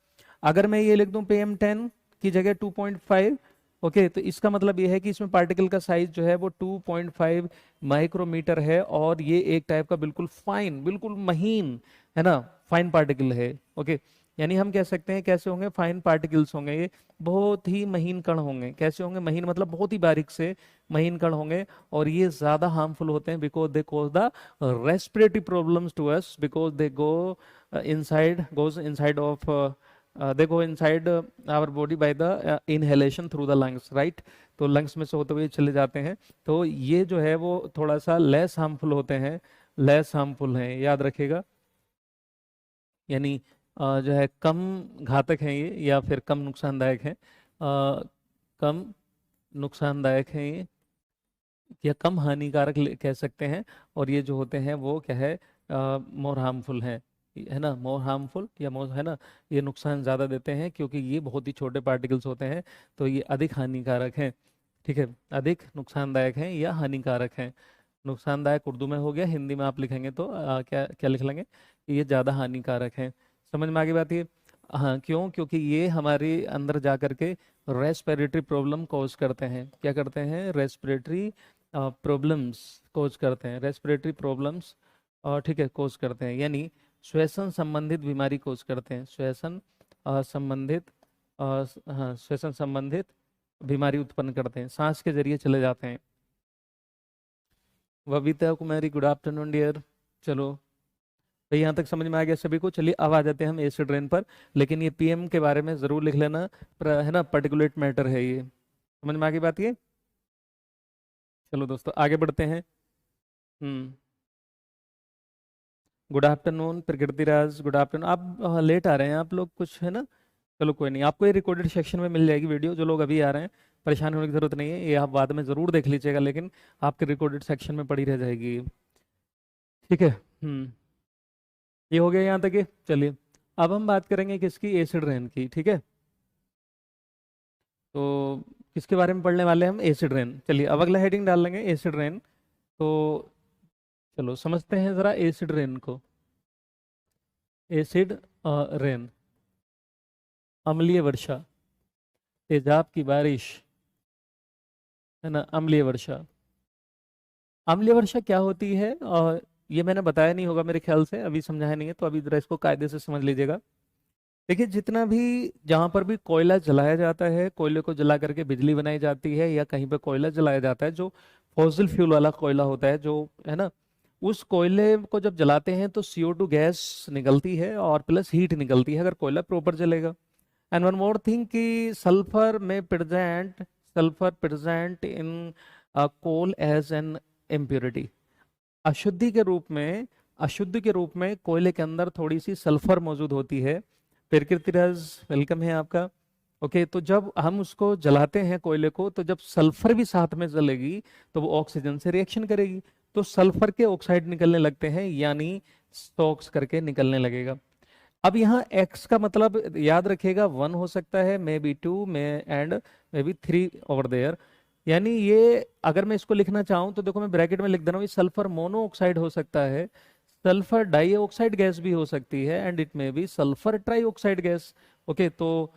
[SPEAKER 1] अगर मैं ये लिख दूं PM10 की जगह 2.5, ओके, तो इसका मतलब ये है कि इसमें पार्टिकल का साइज जो है वो 2.5 माइक्रोमीटर है, और ये एक टाइप का बिल्कुल फाइन, बिल्कुल महीन, है ना, फाइन पार्टिकल है। ओके, यानी हम कह सकते हैं कैसे होंगे, फाइन पार्टिकल्स होंगे ये, बहुत ही महीन कण होंगे। कैसे होंगे? महीन मतलब बहुत ही बारीक से महीन कण होंगे, और ये ज्यादा हार्मफुल होते हैं, because they cause the respiratory problems to us, because they go inside, goes inside of, they go inside our body by the inhalation through the lungs, right? तो लंग्स में से होते हुए चले जाते हैं, तो ये जो है वो थोड़ा सा लेस हार्मफुल होते हैं, लेस हार्मफुल हैं, याद रखिएगा, यानी जो है कम घातक हैं ये, या फिर कम नुकसानदायक हैं, कम नुकसानदायक हैं ये, या कम हानिकारक कह सकते हैं। और ये जो होते हैं वो क्या है, मोर हार्मफुल हैं, है ना, मोर हार्मफुल या मोर, है ना, ये नुकसान ज़्यादा देते हैं क्योंकि ये बहुत ही छोटे पार्टिकल्स होते हैं, तो ये अधिक हानिकारक हैं, ठीक है, अधिक नुकसानदायक हैं या हानिकारक हैं। नुकसानदायक उर्दू में हो गया, हिंदी में आप लिखेंगे तो क्या क्या लिख लेंगे कि ये ज़्यादा हानिकारक हैं। समझ में आ गई बात ये? हाँ, क्यों? क्योंकि ये हमारे अंदर जा करके रेस्पिरेटरी प्रॉब्लम कॉज करते हैं। क्या करते हैं? रेस्पिरेटरी प्रॉब्लम्स कॉज करते हैं, रेस्पिरेटरी प्रॉब्लम्स, ठीक है, कॉज करते हैं, यानी श्वसन संबंधित बीमारी कॉज करते हैं, श्वसन संबंधित हाँ, श्वसन संबंधित बीमारी उत्पन्न करते हैं, सांस के जरिए चले जाते हैं। बबीता कुमारी, गुड आफ्टरनून डियर। चलो भाई, यहाँ तक समझ में आ गया सभी को? चलिए अब आ जाते हैं हम एसिड रेन पर, लेकिन ये पीएम के बारे में जरूर लिख लेना, है ना, पर्टिकुलेट मैटर है ये। समझ में आ गई बात ये? चलो दोस्तों आगे बढ़ते हैं। हम्म। गुड आफ्टरनून प्रकृति राज, गुड आफ्टरनून। आप लेट आ रहे हैं आप लोग कुछ, है ना? चलो कोई नहीं, आपको ये रिकॉर्डेड सेक्शन में मिल जाएगी वीडियो। जो लोग अभी आ रहे हैं, परेशान होने की जरूरत नहीं है, ये आप बाद में जरूर देख लीजिएगा, लेकिन आपके रिकॉर्डेड सेक्शन में पड़ी रह जाएगी। ठीक है। ये हो गया यहाँ तक? ये चलिए, अब हम बात करेंगे किसकी? एसिड रेन की। ठीक है, तो किसके बारे में पढ़ने वाले हैं हम? Acid rain. चलिए अब अगला हेडिंग डाल लेंगे, एसिड रेन। तो चलो समझते हैं जरा एसिड रेन को। एसिड रेन, अम्लीय वर्षा, तेजाब की बारिश, है ना, अम्लीय वर्षा। अम्लीय वर्षा क्या होती है? और ये मैंने बताया नहीं होगा मेरे ख्याल से, अभी समझाया नहीं है, तो अभी जरा इसको कायदे से समझ लीजिएगा। देखिए, जितना भी जहाँ पर भी कोयला जलाया जाता है, कोयले को जला करके बिजली बनाई जाती है, या कहीं पे कोयला जलाया जाता है जो फॉसिल फ्यूल वाला कोयला होता है, जो, है ना, उस कोयले को जब जलाते हैं तो CO2 गैस निकलती है और प्लस हीट निकलती है, अगर कोयला प्रॉपर जलेगा। एंड वन मोर थिंग कि sulphur present in coal as an impurity. अशुद्धि के रूप में, अशुद्ध के रूप में कोयले के अंदर थोड़ी सी सल्फर मौजूद होती है। प्रकृतिराज, वेलकम है आपका। ओके, तो जब हम उसको जलाते हैं कोयले को, तो जब सल्फर भी साथ में जलेगी तो वो ऑक्सीजन से रिएक्शन करेगी, तो सल्फर के ऑक्साइड निकलने लगते हैं, यानी स्टोक्स करके निकलने लगेगा। अब यहाँ एक्स का मतलब याद रखिएगा, 1 हो सकता है, maybe 2, and maybe 3 over there. यानी ये अगर मैं इसको लिखना चाहूँ तो देखो, मैं ब्रैकेट में लिख दे रहा हूँ, ये सल्फर मोनोऑक्साइड हो सकता है, सल्फर डाइऑक्साइड गैस भी हो सकती है, and it may be sulphur trioxide gas. Okay, तो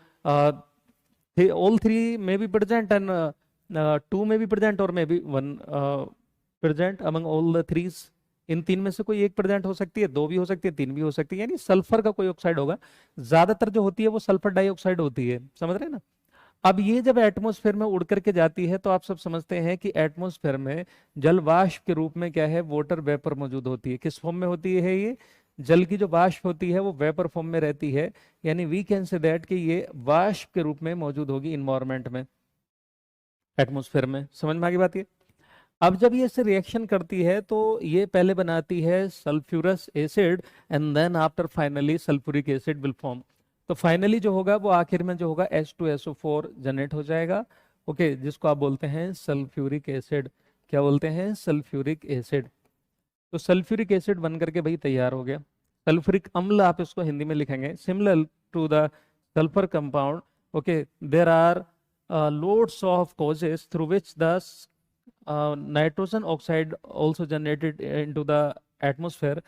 [SPEAKER 1] all three may be present, and 2 में भी प्रेजेंट, और may be 1 present among all the threes. इन तीन में से कोई एक प्रेजेंट हो सकती है, 2 भी हो सकती है, 3 भी हो सकती है, यानी सल्फर का कोई ऑक्साइड होगा। ज्यादातर जो होती है वो सल्फर डाइऑक्साइड होती है, समझ रहे हैं ना? अब ये जब एटमॉस्फेयर में उड़ करके जाती है, तो आप सब समझते हैं कि एटमॉस्फेयर में जल वाष्प के रूप में क्या है? वाटर वेपर मौजूद होती है। किस फॉर्म में होती है ये? जल की जो वाष्प होती है वो वेपर फॉर्म में रहती है, यानी वी कैन से दैट कि ये वाष्प के रूप में मौजूद होगी इन्वायरमेंट में, एटमॉस्फेयर में। समझ में आ गई बात ये? अब जब ये से रिएक्शन करती है तो ये पहले बनाती है sulphurous acid, and then after finally sulphuric acid will form. तो फाइनली जो होगा वो आखिर में जो होगा H2SO4 जनरेट हो जाएगा। ओके, जिसको आप बोलते हैं सल्फ्यूरिक एसिड। क्या बोलते हैं? Sulphuric acid. तो सल्फ्यूरिक एसिड बन करके भाई तैयार हो गया। सल्फ्यूरिक अम्ल आप इसको हिंदी में लिखेंगे, similar to the sulphur compound. Okay, there are loads of causes through which the nitrogen oxide also generated into the atmosphere.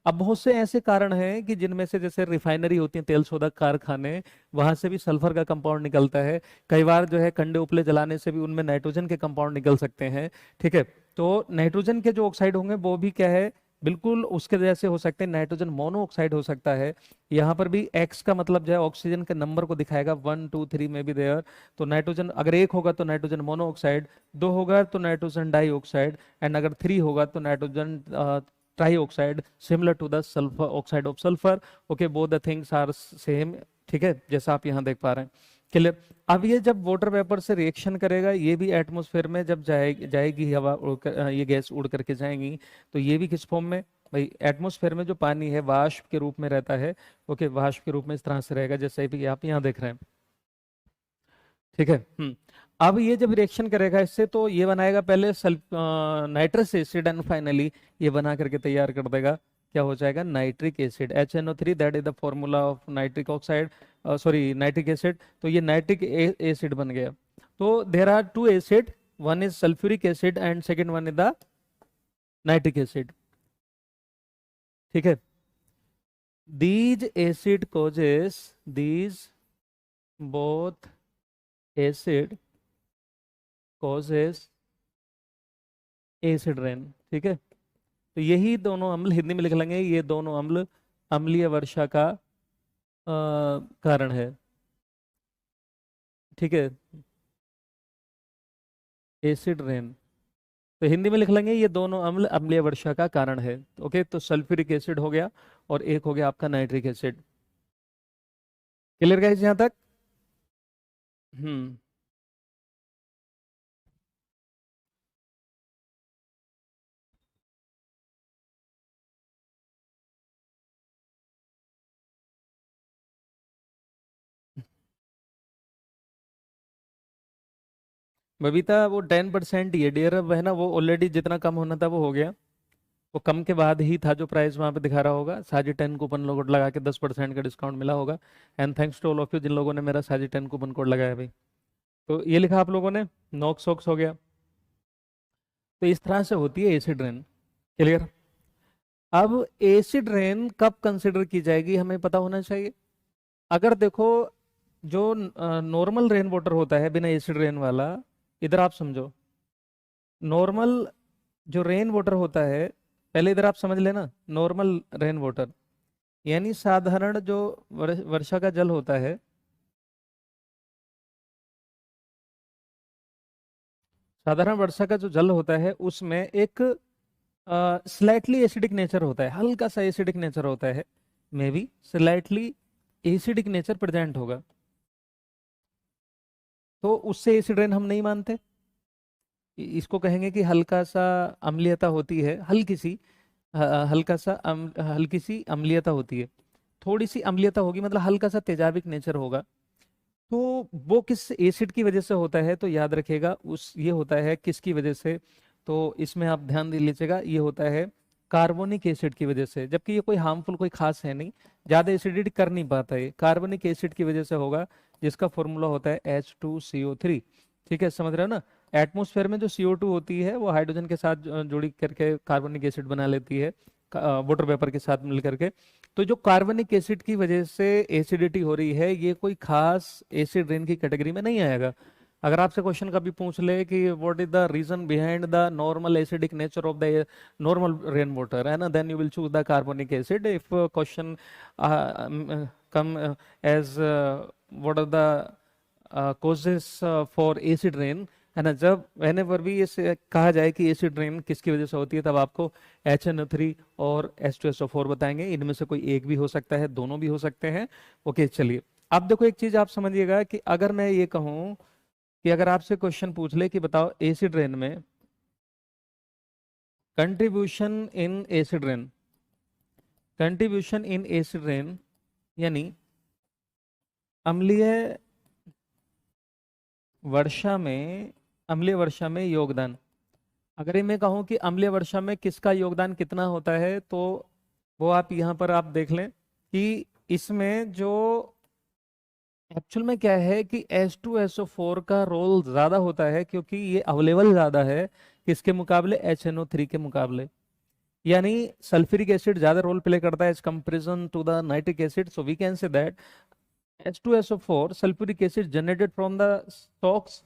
[SPEAKER 1] अब बहुत से ऐसे कारण हैं कि जिनमें से, जैसे रिफाइनरी होती है, तेल शोधक कारखाने, वहां से भी सल्फर का कंपाउंड निकलता है। कई बार जो है कंडे उपले जलाने से भी उनमें नाइट्रोजन के कंपाउंड निकल सकते हैं। ठीक है, तो नाइट्रोजन के जो ऑक्साइड होंगे वो भी क्या है? बिल्कुल उसके जैसे हो सकते हैं, नाइट्रोजन मोनोऑक्साइड हो सकता है। यहाँ पर भी एक्स का मतलब जो है ऑक्सीजन के नंबर को दिखाएगा, 1 2 3 में भी देयर। तो नाइट्रोजन अगर 1 होगा तो नाइट्रोजन मोनोऑक्साइड, 2 होगा तो नाइट्रोजन डाइऑक्साइड, एंड अगर 3 होगा तो nitrogen trioxide, similar to the sulphur oxide of sulphur. Okay, both the things are same. ठीक है, जैसा आप यहाँ देख पा रहे हैं, क्लियर? अब ये जब वाटर वेपर से रिएक्शन करेगा, ये भी एटमॉस्फेयर में जब जाएगी हवा ये गैस उड़ करके जाएंगी, तो ये भी किस फॉर्म में? भाई एटमॉस्फेयर में जो पानी है वाष्प के रूप में रहता है। ओके, वाष्प के रूप में इस तरह से रहेगा जैसे भी आप यहाँ देख रहे हैं। ठीक है। अब ये जब रिएक्शन करेगा इससे, तो ये बनाएगा पहले नाइट्रस एसिड, एंड फाइनली ये बना करके तैयार कर देगा। क्या हो जाएगा? Nitric acid, HNO3, that is the formula of nitric oxide, sorry nitric acid. तो ये नाइट्रिक एसिड बन गया। तो there are 2 acid, one is sulphuric acid and second one is the nitric acid. ठीक है, these acid causes, these both acid causes acid rain, ठीक है। तो यही दोनों अम्ल हिंदी में लिख लेंगे, ये दोनों अम्ल अम्लीय वर्षा का कारण है, ठीक है, एसिड रेन। तो हिंदी में लिख लेंगे ये दोनों अम्ल अम्लीय वर्षा का कारण है। ओके, तो सल्फ्यूरिक एसिड हो गया और एक हो गया आपका नाइट्रिक एसिड। क्लियर गाइस यहाँ तक? हम्म। बबीता वो 10% ही है डियर, अब है ना, वो ऑलरेडी जितना कम होना था वो हो गया। वो कम के बाद ही था जो प्राइस वहां पे दिखा रहा होगा। साजी 10 कूपन लोगों लगा के 10% का डिस्काउंट मिला होगा। And thanks to all of you जिन लोगों ने मेरा साजी 10 कूपन कोड लगाया भाई। तो ये लिखा आप लोगों ने, नॉक्स ऑक्स हो गया। तो इस तरह से होती है एसिड रेन। क्लियर? अब एसिड रेन कब कंसिडर की जाएगी हमें पता होना चाहिए। अगर देखो, जो नॉर्मल रेन वाटर होता है बिना एसिड रेन वाला, इधर आप समझो, नॉर्मल जो रेन वाटर होता है, पहले इधर आप समझ लेना, नॉर्मल रेन वाटर यानी साधारण जो वर्षा का जल होता है, साधारण वर्षा का जो जल होता है उसमें एक स्लाइटली एसिडिक नेचर होता है, हल्का सा एसिडिक नेचर होता है, may be slightly acidic nature present होगा। तो उससे एसिड रेन हम नहीं मानते। इसको कहेंगे कि हल्का सा अम्लीयता होती है, हल्की सी, हल्का सा हल्की सी अम्लीयता होती है, थोड़ी सी अम्लीयता होगी, मतलब हल्का सा तेजाबिक नेचर होगा। तो वो किस एसिड की वजह से होता है, तो याद रखिएगा उस ये होता है किसकी वजह से, तो इसमें आप ध्यान दे लीजिएगा, ये होता है कार्बोनिक एसिड की वजह से। जबकि ये कोई हार्मफुल कोई खास है नहीं, ज्यादा एसिडिटी कर नहीं पाता है, कार्बोनिक एसिड की वजह से होगा, जिसका फॉर्मूला होता है H2CO3। ठीक है, समझ रहे हो ना। एटमोस्फेयर में जो CO2 होती है वो हाइड्रोजन के साथ जुड़ी करके कार्बोनिक एसिड बना लेती है, वाटर वेपर के साथ मिल करके। तो जो कार्बनिक एसिड की वजह से एसिडिटी हो रही है, ये कोई खास एसिड रेन की कैटेगरी में नहीं आएगा। अगर आपसे क्वेश्चन कभी पूछ ले कि what is the reason behind the normal acidic nature of the normal rain water, है ना, then you will choose the कार्बनिक acid. If question come as what are the causes for acid rain, है ना, जब whenever भी इसे कहा जाए कि एसिड रेन किसकी वजह से होती है, तब आपको HNO3 और H2SO4 बताएंगे। इनमें से कोई एक भी हो सकता है, दोनों भी हो सकते हैं। ओके, चलिए। अब देखो एक चीज आप समझिएगा कि अगर मैं ये कहूं कि अगर आपसे क्वेश्चन पूछ ले कि बताओ एसिड रेन में contribution in acid rain, contribution in acid rain यानी अम्लीय वर्षा में, अम्लीय वर्षा में योगदान। अगर ये मैं कहूँ कि अम्लीय वर्षा में किसका योगदान कितना होता है, तो वो आप यहाँ पर आप देख लें कि इसमें जो एक्चुअल में क्या है कि H2SO4 का रोल ज्यादा होता है, क्योंकि ये अवेलेबल ज्यादा है किसके मुकाबले, HNO3 के मुकाबले। यानी सल्फ्यूरिक एसिड ज्यादा रोल प्ले करता है as comparison to the nitric acid. So we can say that H2SO4 sulphuric acid generated from the SOx.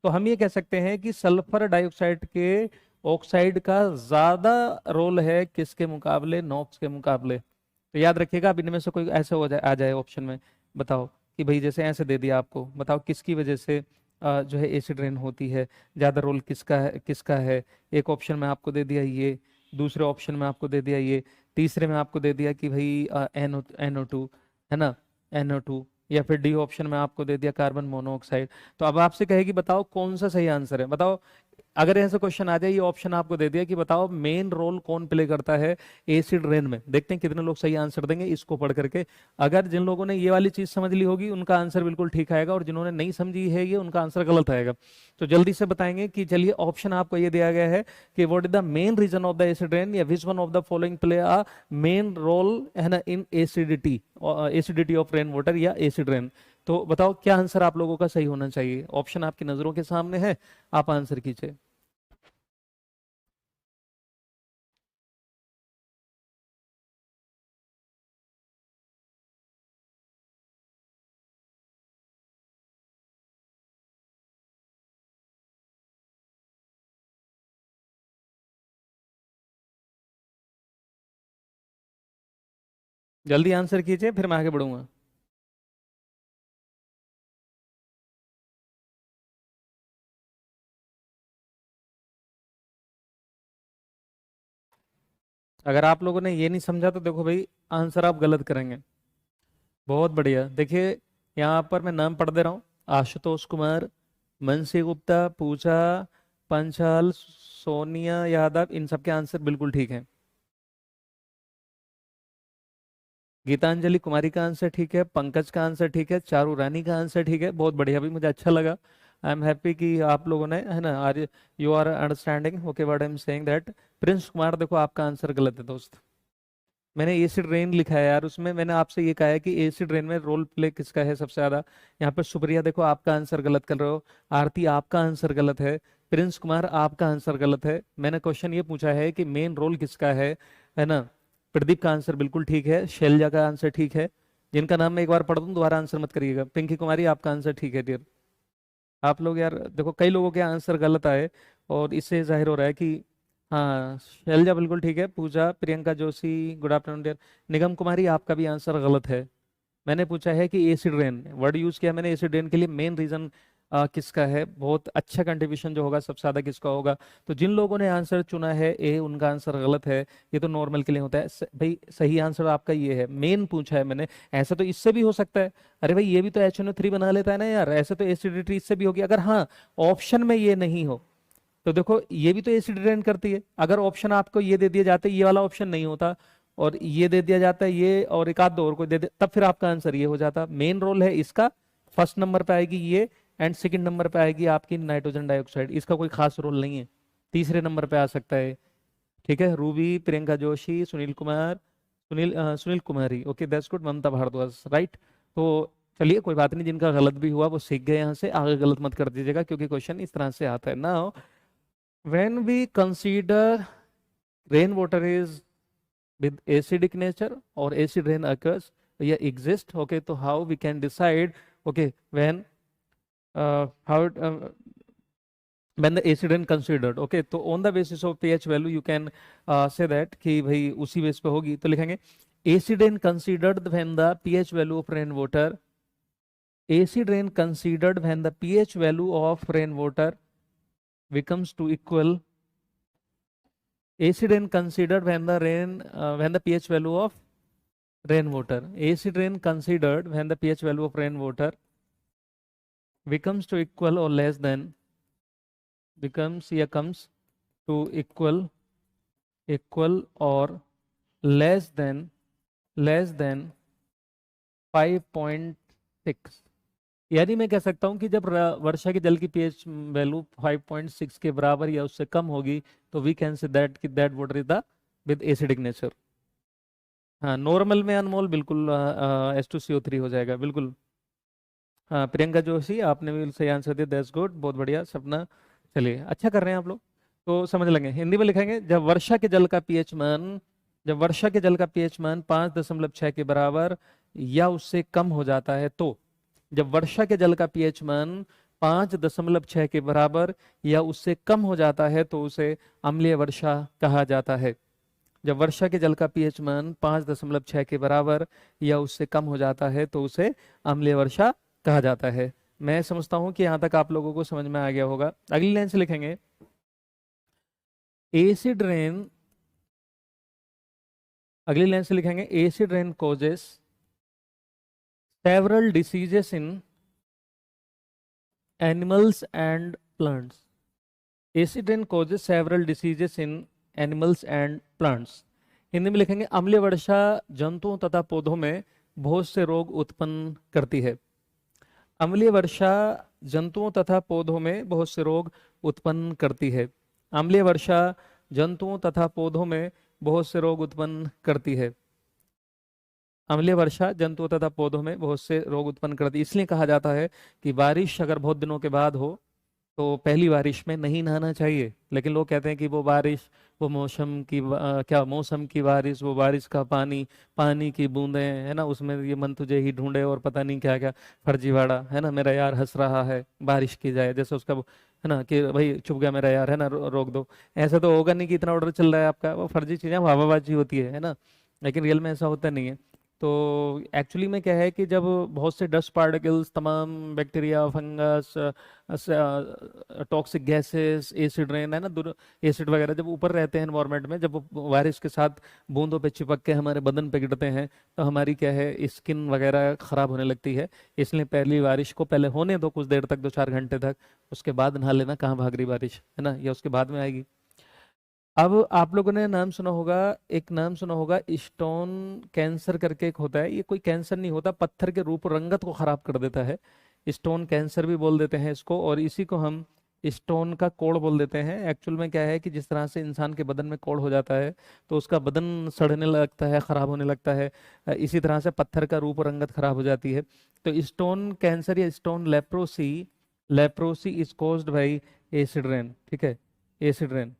[SPEAKER 1] तो हम ये कह सकते हैं कि सल्फर डाइऑक्साइड के ऑक्साइड का ज्यादा रोल है किसके मुकाबले, नॉक्स के मुकाबले। तो याद रखिएगा, अब इनमें से कोई ऐसे हो जाए, आ जाए ऑप्शन में, बताओ कि भाई जैसे ऐसे दे दिया आपको, बताओ किसकी वजह से जो है एसिड रेन होती है, ज्यादा रोल किसका है, किसका है। एक ऑप्शन में आपको दे दिया ये, दूसरे ऑप्शन में आपको दे दिया ये, तीसरे में आपको दे दिया कि भाई NO2, है ना, NO2, या फिर डी ऑप्शन में आपको दे दिया कार्बन मोनोऑक्साइड। तो अब आपसे कहेगी बताओ कौन सा सही आंसर है, बताओ। अगर ऐसा क्वेश्चन आ जाए, ये ऑप्शन आपको दे दिया कि बताओ मेन रोल कौन प्ले करता है एसिड रेन में, देखते हैं कितने लोग सही आंसर देंगे इसको पढ़ करके। अगर जिन लोगों ने ये वाली चीज समझ ली होगी उनका आंसर बिल्कुल ठीक आएगा, और जिन्होंने नहीं समझी है ये, उनका आंसर गलत आएगा। तो जल्दी से बताएंगे कि चलिए, ऑप्शन आपको ये दिया गया है कि what is the main reason of the acid rain, या which one of the following play a main role, है ना, in acidity, acidity of rain water या एसिड रेन। तो बताओ क्या आंसर आप लोगों का सही होना चाहिए। ऑप्शन आपकी नजरों के सामने है, आप आंसर कीजिए। जल्दी आंसर कीजिए फिर मैं आगे बढ़ूंगा। अगर आप लोगों ने ये नहीं समझा तो देखो भाई, आंसर आप गलत करेंगे। बहुत बढ़िया, देखिए यहाँ पर मैं नाम पढ़ दे रहा हूँ। आशुतोष कुमार, मनसी गुप्ता, पूजा पंचाल, सोनिया यादव, इन सबके आंसर बिल्कुल ठीक हैं। गीतांजलि कुमारी का आंसर ठीक है, पंकज का आंसर ठीक है, चारू रानी का आंसर ठीक है। बहुत बढ़िया, भी मुझे अच्छा लगा। आई एम हैप्पी कि आप लोगों ने, है ना, are you are understanding okay what I am saying that. Prince Kumar, देखो आपका आंसर गलत है दोस्त। मैंने एसिड रेन लिखा है यार, उसमें मैंने आपसे ये कहा है कि एसिड रेन में रोल प्ले किसका है सबसे ज्यादा। यहाँ पे सुप्रिया, देखो आपका आंसर गलत कर रहे हो। आरती, आपका आंसर गलत है। प्रिंस कुमार, आपका आंसर गलत है। मैंने क्वेश्चन ये पूछा है कि मेन रोल किसका है ना। प्रदीप का आंसर बिल्कुल ठीक है, शैलजा का आंसर ठीक है। जिनका नाम मैं एक बार पढ़ दूं दोबारा आंसर मत करिएगा। पिंकी कुमारी, आपका आंसर ठीक है डियर। आप लोग यार देखो, कई लोगों के आंसर गलत आए, और इससे जाहिर हो रहा है कि, हाँ शैलजा बिल्कुल ठीक है। Pooja, Priyanka Joshi, good afternoon dear. Nigam Kumari, आपका भी आंसर गलत है। मैंने पूछा है कि एसिड रेन वर्ड यूज किया मैंने एसिड रेन के लिए, मेन रीजन किसका है, बहुत अच्छा कंट्रीब्यूशन जो होगा सबसे ज्यादा किसका होगा। तो जिन लोगों ने आंसर चुना है ए, उनका आंसर गलत है। ये तो नॉर्मल के लिए होता है भाई, सही आंसर आपका ये है, मेन पूछा है मैंने। ऐसा तो इससे भी हो सकता है। अरे भाई, ये भी तो HNO3 बना लेता है ना यार, ऐसे तो एसिडिटी इससे भी होगी। अगर हाँ ऑप्शन में ये नहीं हो, तो देखो ये भी तो एसिड रेन करती है। अगर ऑप्शन आपको ये दे दिया जाता है, ये वाला ऑप्शन नहीं होता, और ये दे दिया जाता है ये, और एक आध दो और को दे दे, तब फिर आपका आंसर ये हो जाता। मेन रोल है इसका, फर्स्ट नंबर पे आएगी ये, एंड सेकंड नंबर पे आएगी आपकी नाइट्रोजन डाइऑक्साइड। इसका कोई खास रोल नहीं है, तीसरे नंबर पे आ सकता है। ठीक है, Ruby, Priyanka Joshi, Sunil Kumar, Sunil Kumari, okay that's good, Mamta Bhardwaj, right. तो चलिए कोई बात नहीं, जिनका गलत भी हुआ वो सीख गए, यहाँ से आगे गलत मत कर दीजिएगा, क्योंकि क्वेश्चन इस तरह से आता है ना। When we consider rainwater is with acidic nature or acid rain occurs, yeah, exist. Okay, so how we can decide? Okay, how when the acid rain considered. Okay, तो on the basis of pH value you can say that कि भाई उसी बेस पे होगी, तो लिखेंगे acid rain considered when the pH value of rainwater. Acid rain considered when the pH value of rainwater becomes to equal. Acid rain considered when the pH value of rainwater. Acid rain considered when the pH value of rainwater becomes to equal or less than, comes to equal or less than 5.6। यानी मैं कह सकता हूं कि जब वर्षा के जल की पीएच वैल्यू 5.6 के बराबर या उससे कम होगी, तो वी कैन से दैट कि that water is the with acidic nature. हाँ, नॉर्मल में अनमोल बिल्कुल H2CO3 हो जाएगा बिल्कुल। हाँ प्रियंका जोशी, आपने भी सही आंसर दिया, दैट्स गुड, बहुत बढ़िया सपना। चलिए अच्छा कर रहे हैं आप लोग। तो समझ लेंगे, हिंदी में लिखेंगे, जब वर्षा के जल का पीएच मान 5.6 के बराबर या उससे कम हो जाता है, तो जब वर्षा के जल का पीएच मान 5.6 के बराबर या उससे कम हो जाता है, तो उसे अम्लीय वर्षा कहा जाता है। जब वर्षा के जल का पीएच मान 5.6 के बराबर या उससे कम हो जाता है, तो उसे अम्लीय वर्षा कहा जाता है। मैं समझता हूं कि यहां तक आप लोगों को समझ में आ गया होगा। अगली लाइन से लिखेंगे, एसिड रेन, अगली लाइन से लिखेंगे, acid rain causes several diseases in animals and plants. Acid rain causes several diseases in animals and plants. Hindi में लिखेंगे, अम्लीय वर्षा जंतुओं तथा पौधों में बहुत से रोग उत्पन्न करती है। अम्लीय वर्षा जंतुओं तथा पौधों में बहुत से रोग उत्पन्न करती है। अम्लीय वर्षा जंतुओं तथा पौधों में बहुत से रोग उत्पन्न करती है। अम्लीय वर्षा जंतुओं तथा पौधों में बहुत से रोग उत्पन्न करती है। इसलिए कहा जाता है कि बारिश अगर बहुत दिनों के बाद हो, तो पहली बारिश में नहीं नहाना चाहिए। लेकिन लोग कहते हैं कि वो बारिश, वो मौसम की क्या मौसम की बारिश, वो बारिश का पानी, पानी की बूंदें, है ना, उसमें ये मन तुझे ही ढूंढे और पता नहीं क्या क्या फर्जीवाड़ा, है ना, मेरा यार हंस रहा है बारिश की जाए, जैसे उसका है ना कि भाई चुप गया मेरा यार, है ना, रोक दो। ऐसा तो होगा नहीं कि इतना ऑर्डर चल रहा है आपका, वो फर्जी चीजें हवाबाजी होती है ना, लेकिन रियल में ऐसा होता नहीं है। तो एक्चुअली में क्या है कि जब बहुत से डस्ट पार्टिकल्स, तमाम bacteria, fungus, toxic gases, acid rain है ना, एसिड वगैरह जब ऊपर रहते हैं एनवायरनमेंट में, जब वो वायरस के साथ बूंदों पे चिपक के हमारे बदन पे गिरते हैं, तो हमारी क्या है, स्किन वगैरह खराब होने लगती है। इसलिए पहली बारिश को पहले होने दो कुछ देर तक, 2-4 घंटे तक, उसके बाद नहा लेना, कहाँ भाग रही बारिश, है ना, या उसके बाद में आएगी। अब आप लोगों ने नाम सुना होगा, एक नाम सुना होगा, स्टोन कैंसर करके एक होता है। ये कोई कैंसर नहीं होता, पत्थर के रूप रंगत को खराब कर देता है। स्टोन कैंसर भी बोल देते हैं इसको, और इसी को हम स्टोन का कोढ़ बोल देते हैं। एक्चुअल में क्या है कि जिस तरह से इंसान के बदन में कोढ़ हो जाता है तो उसका बदन सड़ने लगता है, खराब होने लगता है, इसी तरह से पत्थर का रूप रंगत खराब हो जाती है। तो स्टोन कैंसर या stone leprosy, leprosy is caused by acid rain, ठीक है, एसिड रेन,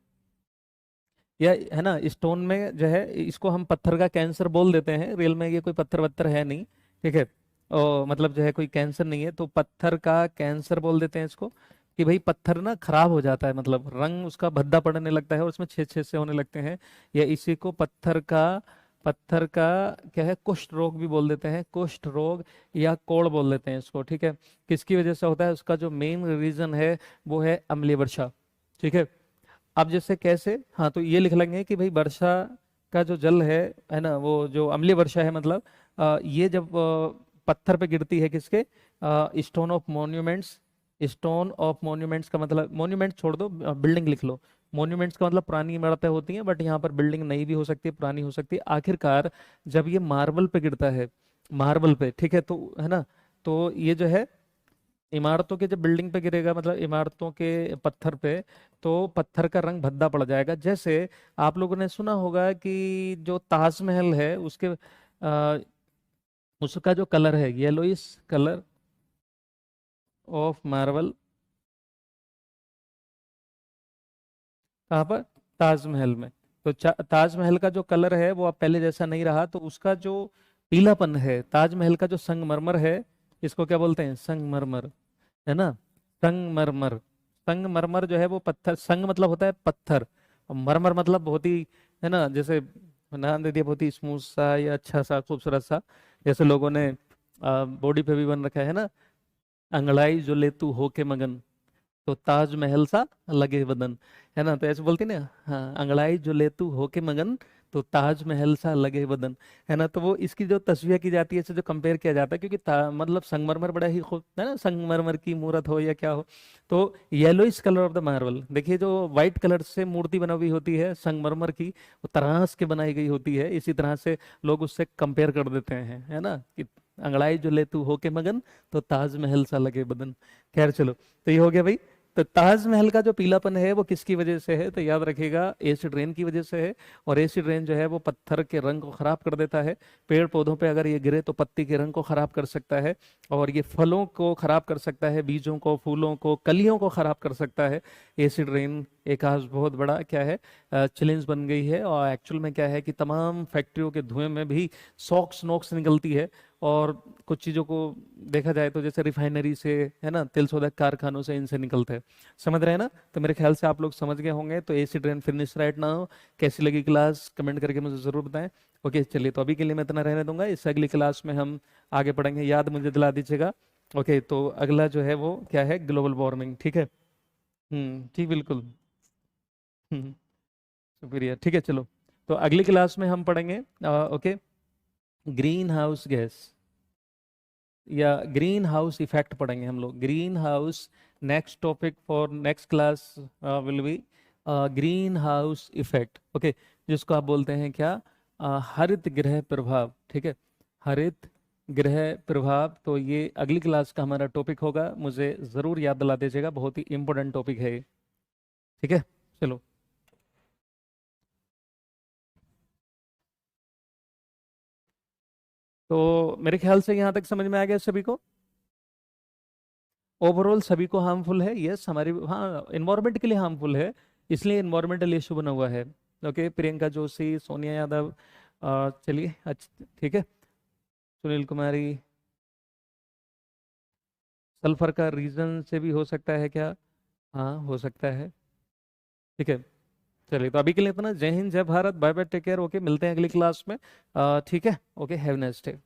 [SPEAKER 1] या है ना, स्टोन में जो है इसको हम पत्थर का कैंसर बोल देते हैं। रियल में ये कोई पत्थर वत्थर है नहीं, ठीक है, और मतलब जो है कोई कैंसर नहीं है, तो पत्थर का कैंसर बोल देते हैं इसको। कि भाई पत्थर ना खराब हो जाता है, मतलब रंग उसका भद्दा पड़ने लगता है और उसमें छेद छेद से होने लगते हैं। या इसी को पत्थर का क्या है, कुष्ठ रोग भी बोल देते हैं, कुष्ठ रोग या कोढ़ बोल देते हैं इसको, ठीक है। किसकी वजह से होता है, उसका जो मेन रीजन है वो है अम्लीय वर्षा, ठीक है। अब जैसे कैसे, हाँ, तो ये लिख लेंगे कि भाई वर्षा का जो जल है ना, वो जो अम्लीय वर्षा है, मतलब ये जब पत्थर पे गिरती है, किसके, stone of monuments. Stone of monuments का मतलब, मॉन्यूमेंट छोड़ दो, बिल्डिंग लिख लो। मॉन्यूमेंट्स का मतलब पुरानी इमारतें होती हैं, बट यहाँ पर बिल्डिंग नई भी हो सकती है, पुरानी हो सकती है। आखिरकार जब ये मार्बल पे गिरता है, मार्बल पे, ठीक है, तो है ना, तो ये जो है इमारतों के, जब बिल्डिंग पे गिरेगा, मतलब इमारतों के पत्थर पे, तो पत्थर का रंग भद्दा पड़ जाएगा। जैसे आप लोगों ने सुना होगा कि जो ताजमहल है उसके उसका जो कलर है, येलोइश कलर ऑफ मार्बल, कहाँ पर, ताजमहल में। तो ताजमहल का जो कलर है वो अब पहले जैसा नहीं रहा, तो उसका जो पीलापन है, ताजमहल का जो संगमरमर है, इसको क्या बोलते हैं, संगमरमर, है ना, संगमरमर। संगमरमर जो है वो पत्थर, संग मतलब होता है पत्थर, और मरमर मतलब बहुत ही, है ना, जैसे नाम दे दिया, बहुत ही स्मूथ सा या अच्छा सा, खूबसूरत सा, जैसे लोगों ने बॉडी पे भी बन रखा है ना, अंगड़ाई जो ले तू हो के मगन, तो ताजमहल सा लगे बदन, है ना, तो ऐसे बोलती ना, हाँ, अंगड़ाई जो ले तू होके मगन, तो ताजमहल सा लगे बदन, है ना। तो वो इसकी जो तस्वीर की जाती है, इससे जो कंपेयर किया जाता है, क्योंकि मतलब संगमरमर बड़ा ही खूब है ना, संगमरमर की मूर्त हो या क्या हो, तो yellowish colour of the marble, देखिए जो व्हाइट कलर से मूर्ति बना हुई होती है संगमरमर की, वो तराश के बनाई गई होती है, इसी तरह से लोग उससे कंपेयर कर देते हैं, है ना, कि अंगड़ाई जो ले तू होके मगन, तो ताजमहल सा लगे बदन। खैर चलो, तो ये हो गया भाई। तो ताजमहल का जो पीलापन है वो किसकी वजह से है, तो याद रखिएगा एसिड रेन की वजह से है। और एसिड रेन जो है वो पत्थर के रंग को खराब कर देता है। पेड़ पौधों पे अगर ये गिरे तो पत्ती के रंग को खराब कर सकता है, और ये फलों को खराब कर सकता है, बीजों को, फूलों को, कलियों को खराब कर सकता है। एसिड रेन एक आज बहुत बड़ा क्या है, चैलेंज बन गई है। और एक्चुअल में क्या है कि तमाम फैक्ट्रियों के धुएं में भी सॉक्स नोक्स निकलती है। और कुछ चीज़ों को देखा जाए तो जैसे रिफाइनरी से, है ना, तेल शोधक कारखानों से, इनसे निकलता है। समझ रहे हैं ना, तो मेरे ख्याल से आप लोग समझ गए होंगे। तो acid rain finish right now. कैसी लगी क्लास, कमेंट करके मुझे ज़रूर बताएं। ओके चलिए, तो अभी के लिए मैं इतना रहने दूंगा, इससे अगली क्लास में हम आगे पढ़ेंगे, याद मुझे दिला दीजिएगा। ओके, तो अगला जो है वो क्या है, ग्लोबल वार्मिंग, ठीक है। ठीक, बिल्कुल। हम्म, शुक्रिया, ठीक है, चलो। तो अगली क्लास में हम पढ़ेंगे, ओके, ग्रीन हाउस गैस या ग्रीन हाउस इफेक्ट पढ़ेंगे हम लोग, green house. Next topic for next class will be green house effect, okay, जिसको आप बोलते हैं क्या, हरित गृह प्रभाव, ठीक है, हरित गृह प्रभाव। तो ये अगली क्लास का हमारा टॉपिक होगा, मुझे ज़रूर याद दिला दीजिएगा, बहुत ही इंपॉर्टेंट टॉपिक है ये, ठीक है, चलो। तो मेरे ख्याल से यहाँ तक समझ में आ गया सभी को। ओवरऑल सभी को हार्मफुल है, यस, हमारी, हाँ, इन्वायरमेंट के लिए हार्मफुल है, इसलिए इन्वायरमेंटल इशू बना हुआ है। ओके, प्रियंका जोशी, सोनिया यादव, चलिए, अच्छा, ठीक है, सुनील कुमारी, सल्फर का रीजन से भी हो सकता है क्या, हाँ, हो सकता है, ठीक है, चलिए, तो अभी के लिए इतना। जय हिंद, जय Bharat, bye bye, take care. Okay, मिलते हैं अगली क्लास में। ठीक है, ओके, हैव नाइस डे।